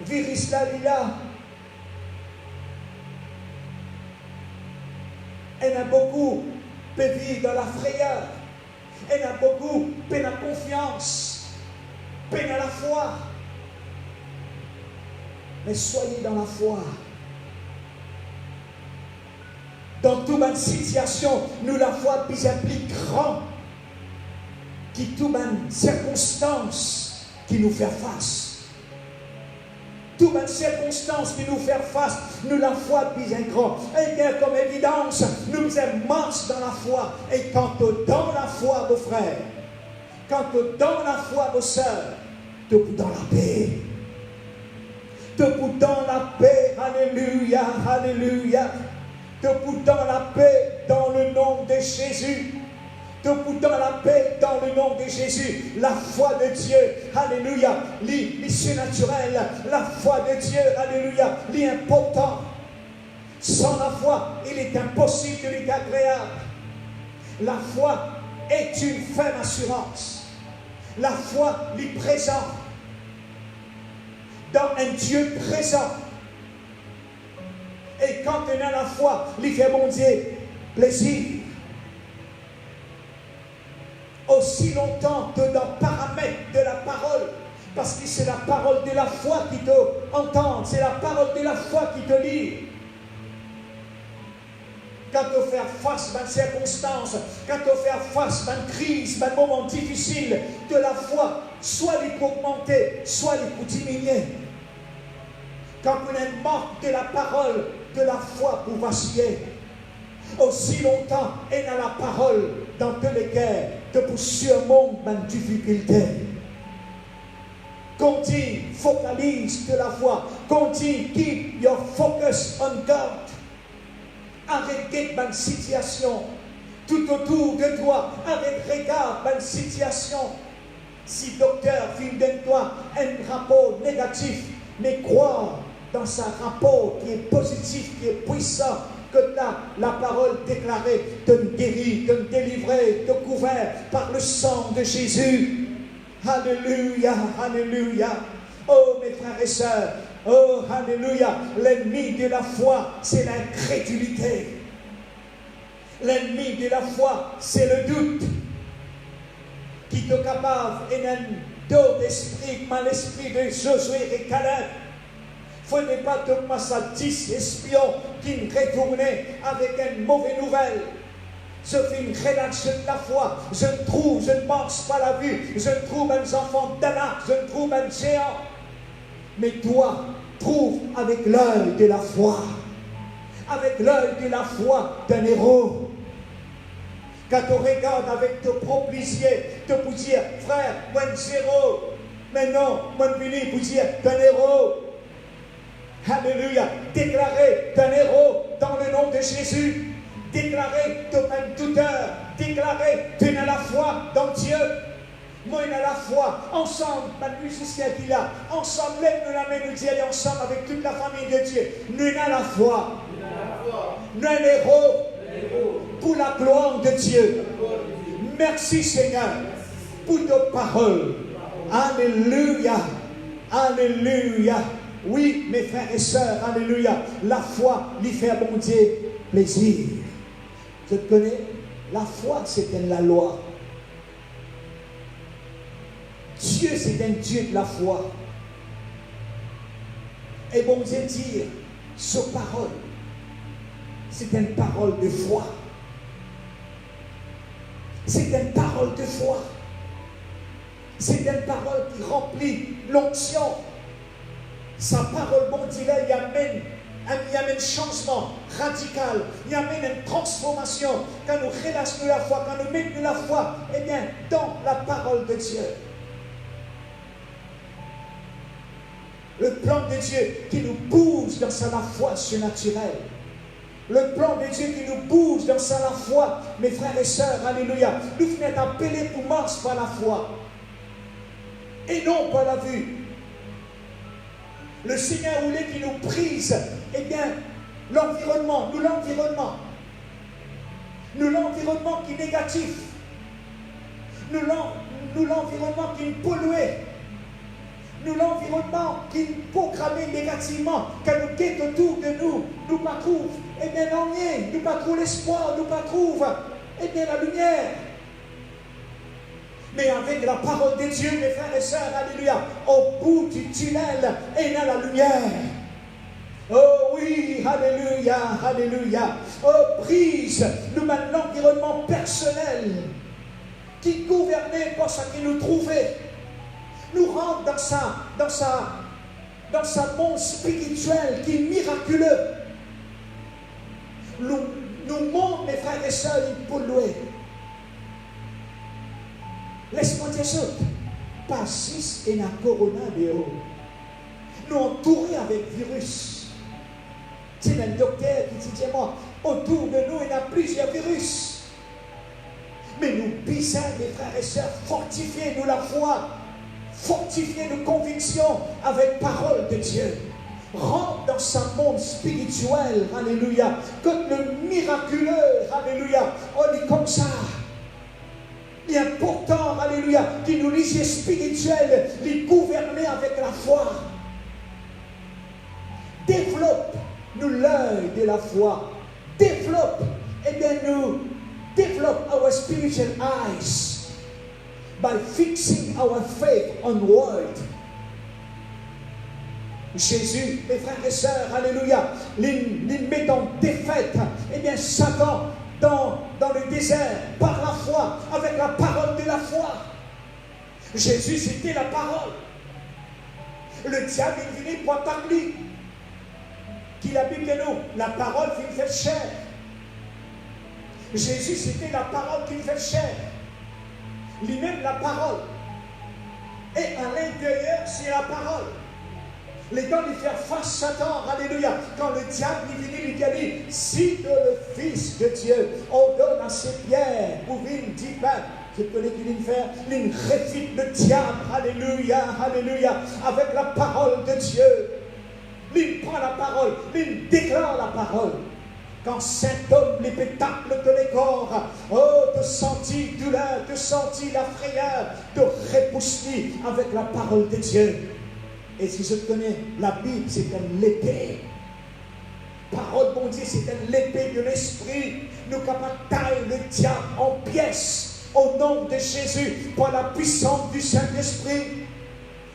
Virus là, il a. Il y a beaucoup qui peuvent vivre dans la frayeur. Il y a beaucoup qui ont la confiance, qui ont la foi. Mais soyez dans la foi. Dans toute ma situation, nous la foi plus grand qui toute ma circonstance qui nous fait face. Toute ma circonstance qui nous fait face, nous la foi plus grand. Et bien comme évidence, nous sommes marche dans la foi. Et quand tu dans la foi, vos frères, quand tu dans la foi, vos sœurs, tu es dans la paix. Tu es dans la paix. Alléluia, alléluia. Te dans la paix dans le nom de Jésus. Te dans la paix dans le nom de Jésus. La foi de Dieu, alléluia, l'issue naturelle. La foi de Dieu, alléluia, l'important. Sans la foi, il est impossible de lui agréable. La foi est une ferme assurance. La foi est présente dans un Dieu présent. Et quand on a la foi, il fait mon Dieu plaisir. Aussi longtemps que dans le paramètre de la parole, parce que c'est la parole de la foi qui te entend, c'est la parole de la foi qui te lit. Quand tu fais face à une circonstance, quand tu fais face à une crise, à un moment difficile, de la foi, soit il peut augmenter, soit il peut diminuer. Quand on a une marque de la parole, de la foi pour vaciller. Aussi longtemps, et dans la parole, dans tous les guerres, que pour surmonter une difficulté. Continue, focalise de la foi. Continue, keep your focus on God. Arrêtez une situation tout autour de toi. Arrête, regarde une situation. Si docteur filme de toi un rapport négatif, mais crois dans un rapport qui est positif, qui est puissant, que la parole déclarée te guérit, te délivrer, te couvert par le sang de Jésus. Alléluia, alléluia. Oh mes frères et sœurs, oh alléluia, l'ennemi de la foi, c'est l'incrédulité. L'ennemi de la foi, c'est le doute qui te capable et un dos d'esprit, mal esprit de Josué et Caleb. Il ne faut pas te passer 10 espions qui retournaient avec une mauvaise nouvelle. Je fais une rédaction de la foi. Je ne marche pas la vue. Je trouve un enfant d'Anak. Je trouve un géant. Mais toi, trouve avec l'œil de la foi. Avec l'œil de la foi d'un héros. Quand tu regardes avec tes propres yeux, tu peux dire, frère, moi zéro. Mais non, moi je viens pour dire d'un héros. Alléluia. Déclarez d'un héros dans le nom de Jésus. Déclarez de un douteur. Déclarez tu n'as la foi dans Dieu. Moi, on a la foi. Ensemble, le musicien qui est là. Ensemble, lève-nous la main, nous y aller ensemble avec toute la famille de Dieu. Nous avons la foi. Nous avons l'héros pour la gloire de Dieu. Merci Seigneur pour nos paroles. Alléluia. Alléluia. Oui, mes frères et sœurs, alléluia. La foi lui fait à bon Dieu plaisir. Je te connais? La foi, c'est la loi. Dieu, c'est un Dieu de la foi. Et bon Dieu dit, sa parole, c'est une parole de foi. C'est une parole de foi. C'est une parole qui remplit l'onction. Sa parole, bon Dieu, là, il amène un changement radical. Il amène une transformation. Quand nous relâchons la foi, quand nous mettons la foi, eh bien, dans la parole de Dieu. Le plan de Dieu qui nous bouge dans sa la foi surnaturelle. Le plan de Dieu qui nous bouge dans sa la foi. Mes frères et sœurs, alléluia. Nous venons appeler pour marcher par la foi. Et non par la vue. Le Seigneur voulait qu'il nous prise, eh bien, l'environnement, nous l'environnement qui est négatif, nous l'environnement qui est pollué, nous l'environnement qui est programmé négativement, quand nous guette autour de nous, nous pas trouve, eh bien, l'ennui, nous pas trouve l'espoir, nous pas trouve, eh bien, la lumière. Mais avec la parole de Dieu, mes frères et sœurs, alléluia, au bout du tunnel, il y a la lumière. Oh oui, alléluia, alléluia. Oh, brise, nous mettons l'environnement personnel qui gouvernait par ce qui nous trouvait. Nous rentre dans sa monde spirituel qui est miraculeux. Nous montre, mes frères et sœurs, il pollué. Laisse-moi dire ça. Pas 6 et la corona de haut. Nous entourés avec virus. C'est un docteur qui dit, moi, autour de nous, il y a plusieurs virus. Mais nous bisons, mes frères et sœurs, fortifiez-nous la foi. Fortifiez nos convictions avec parole de Dieu. Rentre dans sa monde spirituel. Alléluia. Comme le miraculeux. Alléluia. On est comme ça. Il est important, alléluia, qui nous lisait spirituel, les gouverner avec la foi. Développe nous l'œil de la foi. Développe, eh bien nous développe our spiritual eyes by fixing our faith on word. Jésus, mes frères et sœurs, alléluia, les met en défaite. Eh bien, Satan, dans le désert, par la foi, avec la parole de la foi. Jésus, c'était la parole. Le diable, il venait pour attaquer. Qu'il a dit que nous, la parole qui fait chair. Jésus, c'était la parole qui fait chair. Lui-même, la parole. Et à l'intérieur, c'est la parole. Les temps de faire face à Satan, alléluia. Quand le diable est venu lui dit, si tu es le Fils de Dieu, on donne à ces pierres pour une du pain. Je connais qu'il vient faire, il réfute le diable, alléluia, alléluia, avec la parole de Dieu. il prend la parole, il déclare la parole. Quand saint homme, les pétacles de les corps, oh, de sentir douleur, de sentir la frayeur, de repousser avec la parole de Dieu. Et si je connais, la Bible, c'est une épée. Parole, mon Dieu, c'est une épée de l'esprit. Nous capables de tailler le diable en pièces au nom de Jésus par la puissance du Saint-Esprit.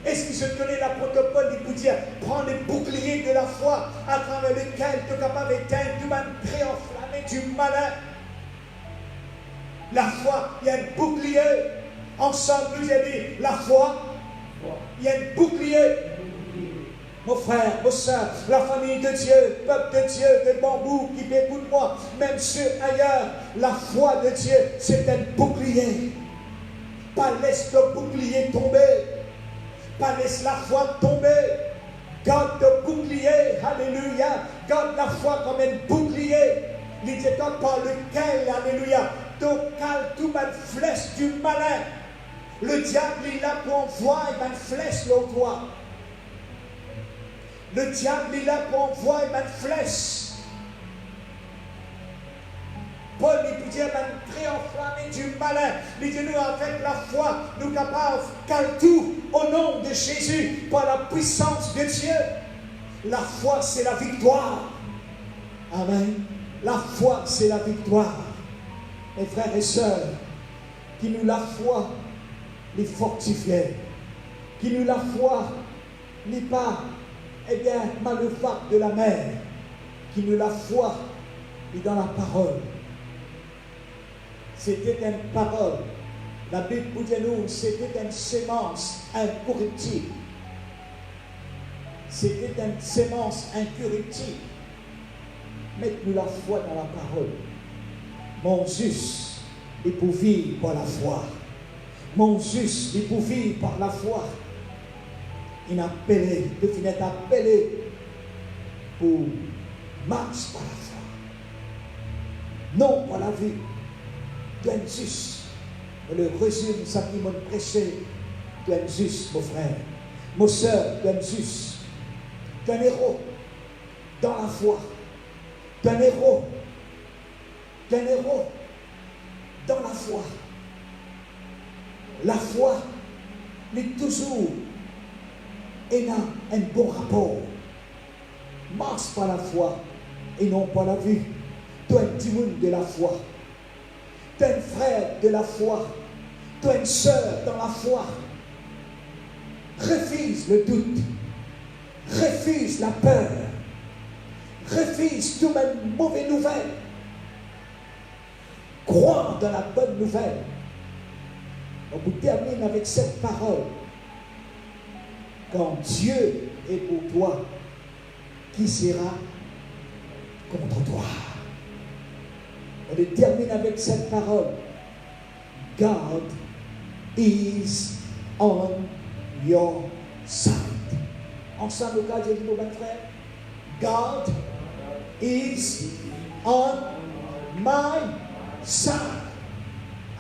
Et si je connais l'apôtre Paul, il peut dire, prends le bouclier de la foi à travers lequel tu es capable d'éteindre tout même préenflammé du malin. La foi, il y a un bouclier. Ensemble, nous avons dit, la foi, il y a un bouclier. Mon frère, mon soeur, la famille de Dieu, peuple de Dieu, de bambou qui m'écoute moi, même ceux ailleurs, la foi de Dieu, c'est un bouclier. Pas laisse le bouclier tomber. Pas laisse la foi tomber. Garde le bouclier, alléluia. Garde la foi comme un bouclier. Il dit par lequel, alléluia, tu cales tout ma flèche du malin. Le diable, il a pour envoyer ma flèche sur toi. Le diable, il a pour envoyer ma flèche. Paul, il peut dire, préenflammé du malin. Il dit, nous, avec la foi, nous sommes capables de caler tout au nom de Jésus, par la puissance de Dieu. La foi, c'est la victoire. Amen. La foi, c'est la victoire. Mes frères et sœurs, qui nous la foi, les fortifier. Qui nous la foi, n'est pas, eh bien, malefacteur de la mer. Qui nous la foi, est dans la parole. C'était une parole. La Bible pour nous, c'était une sémence incorruptible. C'était une sémence incorruptible. Mettez-nous la foi dans la parole. Mon juste est pour vivre par la foi. Mon juste est pour vivre par la foi. Il a appelé, il finit appelé pour marcher par la foi. Non par la vie. Tu es juste. Le résume, ça qui m'a prêché. Tu es juste, mon frère. Mon soeur, tu es juste. Tu es un héros dans la foi. Tu es un héros. Tu es un héros dans la foi. La foi est toujours un bon rapport. Marche par la foi et non par la vue. Tu es un timon de la foi. Tu es un frère de la foi. Tu es une sœur dans la foi. Refuse le doute. Refuse la peur. Refuse toutes les mauvaises nouvelles. Crois dans la bonne nouvelle. On vous termine avec cette parole. Quand Dieu est pour toi, qui sera contre toi? On termine avec cette parole. God is on your side. Ensemble, God, j'ai dit mon frère. God is on my side.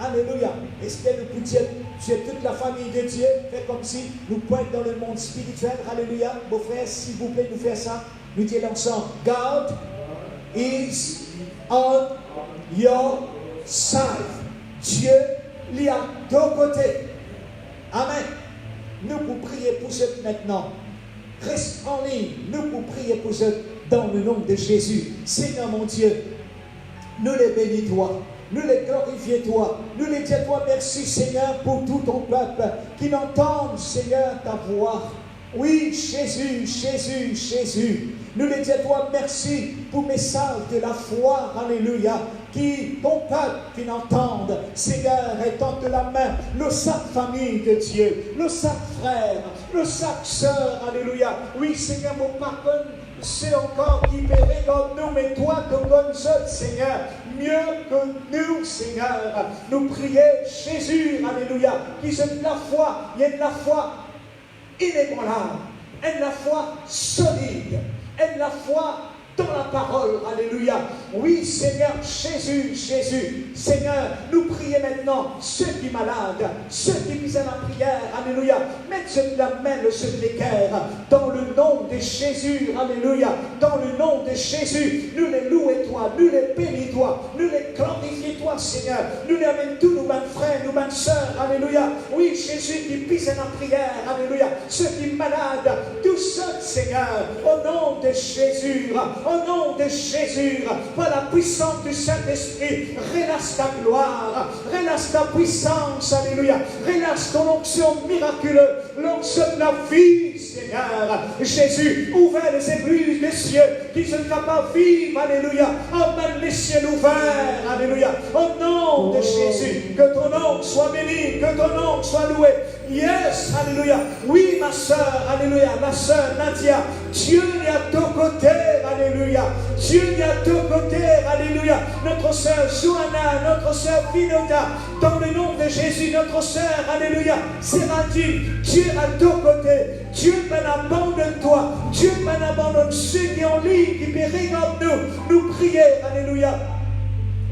Alléluia. Est-ce que nous pouvons tuer toute la famille de Dieu? Fait comme si nous pointons dans le monde spirituel. Alléluia. Mon frère, s'il vous plaît, nous faire ça. Nous disons ensemble. God is on your side. Dieu l'y a deux côtés. Amen. Nous pour prier pour eux maintenant. Reste en ligne. Nous pour prier pour eux dans le nom de Jésus. Seigneur mon Dieu, nous les bénis toi. Nous les glorifions toi. Nous les disons toi merci Seigneur pour tout ton peuple qui n'entendent Seigneur ta voix. Oui Jésus, Jésus, Jésus. Nous les disons toi merci pour le message de la foi. Alléluia. Qui, ton peuple, qui n'entende, Seigneur, étend de la main le sac famille de Dieu, le sac frère, le sac sœur, alléluia. Oui, Seigneur, mon pardon, c'est encore qui verrait dans nous, mais toi, te donnes Seigneur, mieux que nous, Seigneur. Nous prions Jésus, alléluia, qui c'est de la foi, il y a de la foi inébranlable, et de la foi solide, et de la foi dans la parole. Alléluia. Oui, Seigneur, Jésus, Jésus. Seigneur, nous prions maintenant ceux qui sont malades, ceux qui misent à la prière. Alléluia. Mettez la main sur les cœurs dans le nom de Jésus. Alléluia. Dans le nom de Jésus, nous les louons toi, nous les bénissons toi, nous les glorifions toi, Seigneur. Nous les amenons tous nos frères, nos sœurs. Alléluia. Oui, Jésus qui pisse à la prière. Alléluia. Ceux qui sont malades, tous ceux, Seigneur, au nom de Jésus, au nom de Jésus, par la puissance du Saint-Esprit, relâche ta gloire, relâche ta puissance, alléluia, relâche ton onction miraculeuse, l'onction de la vie, Seigneur. Jésus, ouvre les églises des cieux, qui sont capables de vivre, alléluia, emmène les cieux ouverts, alléluia, au nom de Jésus, que ton nom soit béni, que ton nom soit loué. Yes, alléluia. Oui, ma soeur, alléluia, ma soeur Nadia, Dieu est à ton côté, alléluia. Dieu est à ton côté, alléluia. Notre soeur Johanna, notre soeur Vinoda, dans le nom de Jésus, notre soeur, alléluia, Séradine, Dieu est à ton côté. Dieu m'abandonne toi. Dieu m'abandonne ceux qui ont ligne, qui regardent nous prier, alléluia,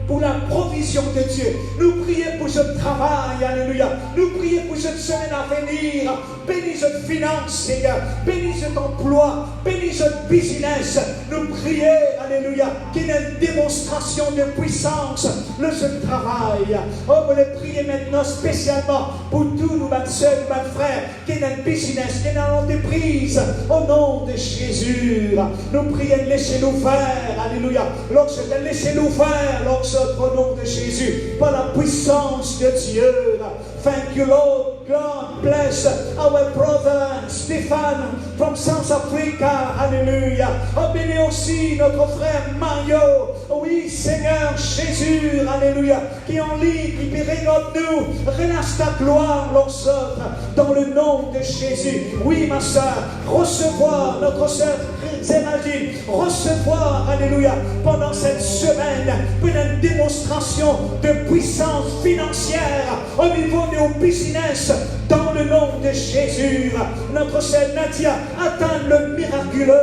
pour la provision de Dieu. Nous prions pour ce travail, alléluia. Nous prions pour cette semaine à venir. Bénis cette finance, Seigneur. Bénis cet emploi. Bénis ce business. Nous prions, alléluia, qu'il y ait une démonstration de puissance de ce travail. Oh, vous les priez maintenant spécialement pour tous nos soeurs, nos frères, qu'il y ait un business, qu'il y ait une entreprise. Au nom de Jésus, nous prions, laissez-nous faire, alléluia. Lorsque laissez-nous faire, lorsque au nom de Jésus, par la puissance de Dieu. Thank you, Lord. God bless our brother Stéphane from South Africa. Alléluia. Oh, bénis aussi notre frère Mario. Oui, Seigneur Jésus. Alléluia. Qui est en ligne, qui regarde nous. Relâche ta gloire, l'ensemble. Dans le nom de Jésus. Oui, ma soeur. Recevoir notre soeur Zéradine. Recevoir, alléluia, pendant cette semaine, une démonstration de puissance financière au niveau de nos business. Dans le nom de Jésus, notre sœur Nadia atteint le miraculeux.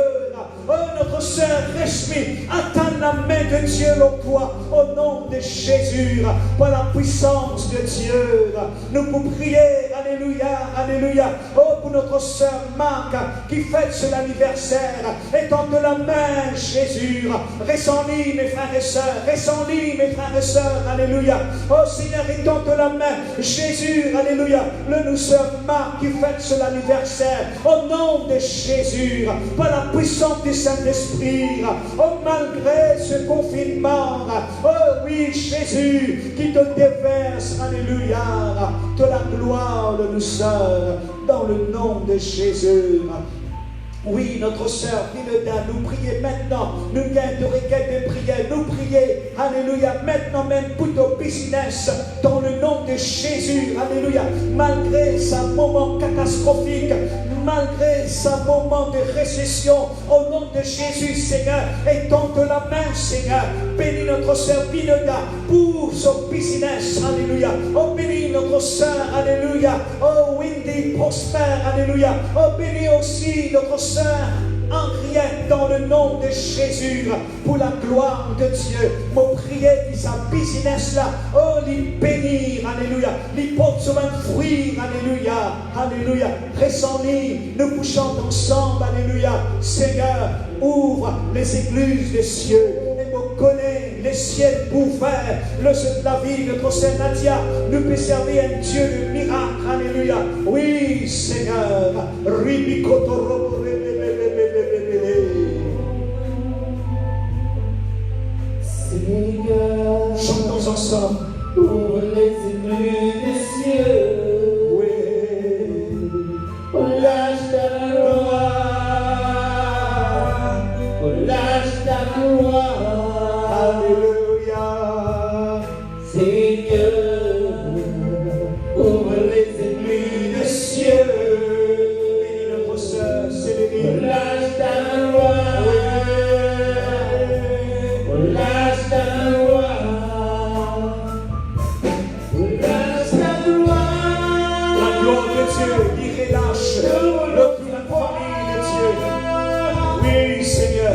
Oh, notre sœur Reshmi, atteint la main de Dieu en toi, au nom de Jésus, par la puissance de Dieu. Nous vous prions, alléluia, alléluia. Oh, pour notre sœur Marc, qui fête son anniversaire, étends de la main, Jésus. Ressens-lui, mes frères et sœurs, ressens-lui, mes frères et sœurs, alléluia. Oh, Seigneur, étends de la main, Jésus, alléluia. Nous sœur Marc, qui fête son anniversaire, au nom de Jésus, par la puissance du Saint-Esprit, oh, malgré ce confinement, oh oui, Jésus, qui te déverse, alléluia, de la gloire de nos sœurs, dans le nom de Jésus. Oui, notre sœur Vinoda, nous prions maintenant, nous gagnons de requêtes de prière, nous prions, alléluia, maintenant même pour ton business, dans le nom de Jésus, alléluia, malgré ce moment catastrophique, malgré ce moment de récession, au nom de Jésus, Seigneur, étends de la main, Seigneur, bénis notre sœur Vinoda pour son business, alléluia, oh bénis notre sœur, alléluia, oh Windy, prospère, alléluia, oh bénis aussi notre sœur Henriette, dans le nom de Jésus, pour la gloire de Dieu. Mon prière qui sa business là, oh, les bénir, alléluia, les portes sur un fruit, alléluia, alléluia. Ressens-les, nous couchons ensemble, alléluia. Seigneur, ouvre les églises des cieux et nous connaît les ciels pour faire le de la vie de notre sœur Nadia. Nous peut servir un Dieu de miracle, alléluia. Oui, Seigneur, Seigneur, chantons ensemble. ouvre les églises des cieux. Oui. Lâche ta gloire. Lâche ta gloire. Alléluia. Seigneur, ouvre les églises des cieux. Bénis notre sœur Céline. Lâche ta gloire. Lâche ta gloire. Lâche ta gloire. La gloire de Dieu, il relâche toute la famille de Dieu. Oui, Seigneur.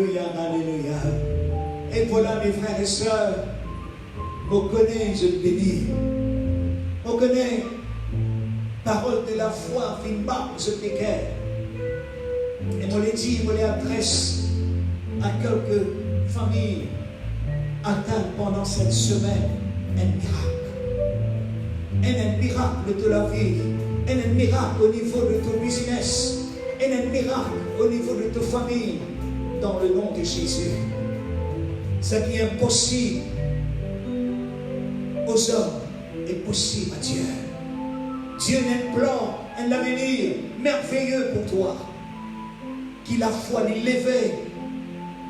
Alléluia, alléluia. Et voilà, mes frères et sœurs, on connaît, je le bénis. On connaît, parole de la foi, fin marque, je t'éclaire. Et on les dit, on les adresse à quelques familles atteintes pendant cette semaine. Un miracle de la vie, un miracle au niveau de ton business, un miracle au niveau de ta famille, dans le nom de Jésus. Ce qui est impossible aux hommes est possible à Dieu. Dieu a un plan, un avenir merveilleux pour toi. Qu'il la foi l'élève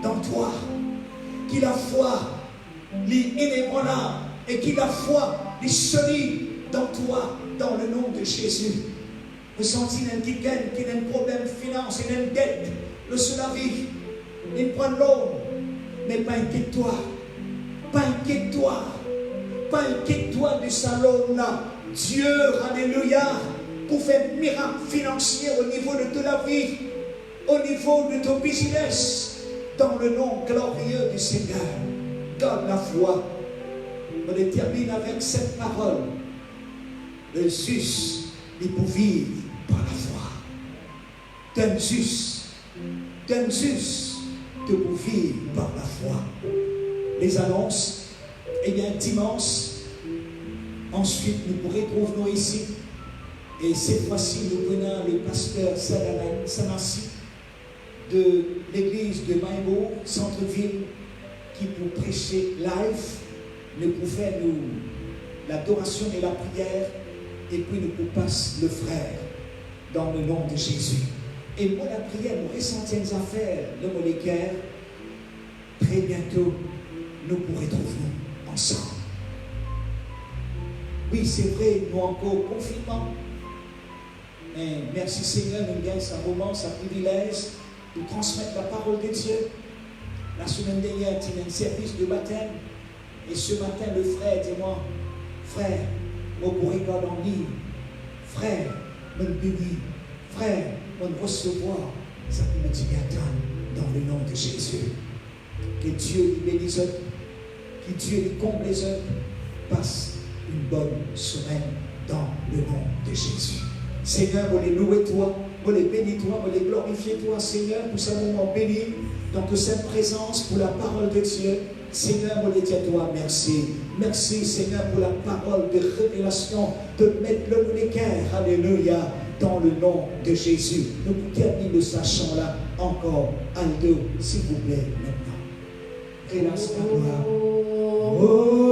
dans toi, qu'il la foi l'inébranlable et qu'il la foi les solide dans toi, dans le nom de Jésus. Vous sentez quelqu'un qui a un problème de finance, il a une dette, le seul vie, il prend l'eau, mais pas inquiète-toi, pas inquiète-toi, pas inquiète-toi de sa là. Dieu, alléluia, pour faire un miracle financier au niveau de toute la vie, au niveau de ton business, dans le nom glorieux du Seigneur. Garde la foi. On termine avec cette parole. Le juste, il peut vivre par la foi. D'un juste, tu peux vivre par la foi. Les annonces, eh bien, dimanche, ensuite, nous pourrons retrouver ici. Et cette fois-ci, nous prenons le pasteur Sanassi de l'église de Maïbourg, centre-ville, qui pour prêcher live, nous pouvons faire l'adoration et la prière, et puis nous pouvons passer le frère dans le nom de Jésus. Et moi, la prière, nous ressentons des affaires, le molécaire, très bientôt, nous pourrons retrouver ensemble. Oui, c'est vrai, nous encore confinement. Mais merci Seigneur, nous gagnons sa moment, sa privilège de transmettre la parole de Dieu. La semaine dernière, il y a un service de baptême. Et ce matin, le frère dit moi, frère, on pourrait regarder en ligne. Frère, on bénit. Frère, on recevoir. Ça qui me dit attends, dans le nom de Jésus. Que Dieu lui bénisse, que Dieu lui comble les œuvres. Passe une bonne semaine dans le nom de Jésus. Seigneur, on les louer toi, on les bénir toi, on les glorifier toi, Seigneur, pour ce moment béni, dans toute cette présence, pour la parole de Dieu. Seigneur, on les dit à toi, merci. Merci, Seigneur, pour la parole de révélation, de mettre le molécaire, alléluia, dans le nom de Jésus. Nous terminons ce chant-là encore. Aldo, s'il vous plaît, maintenant. Hélas, la gloire. Oh.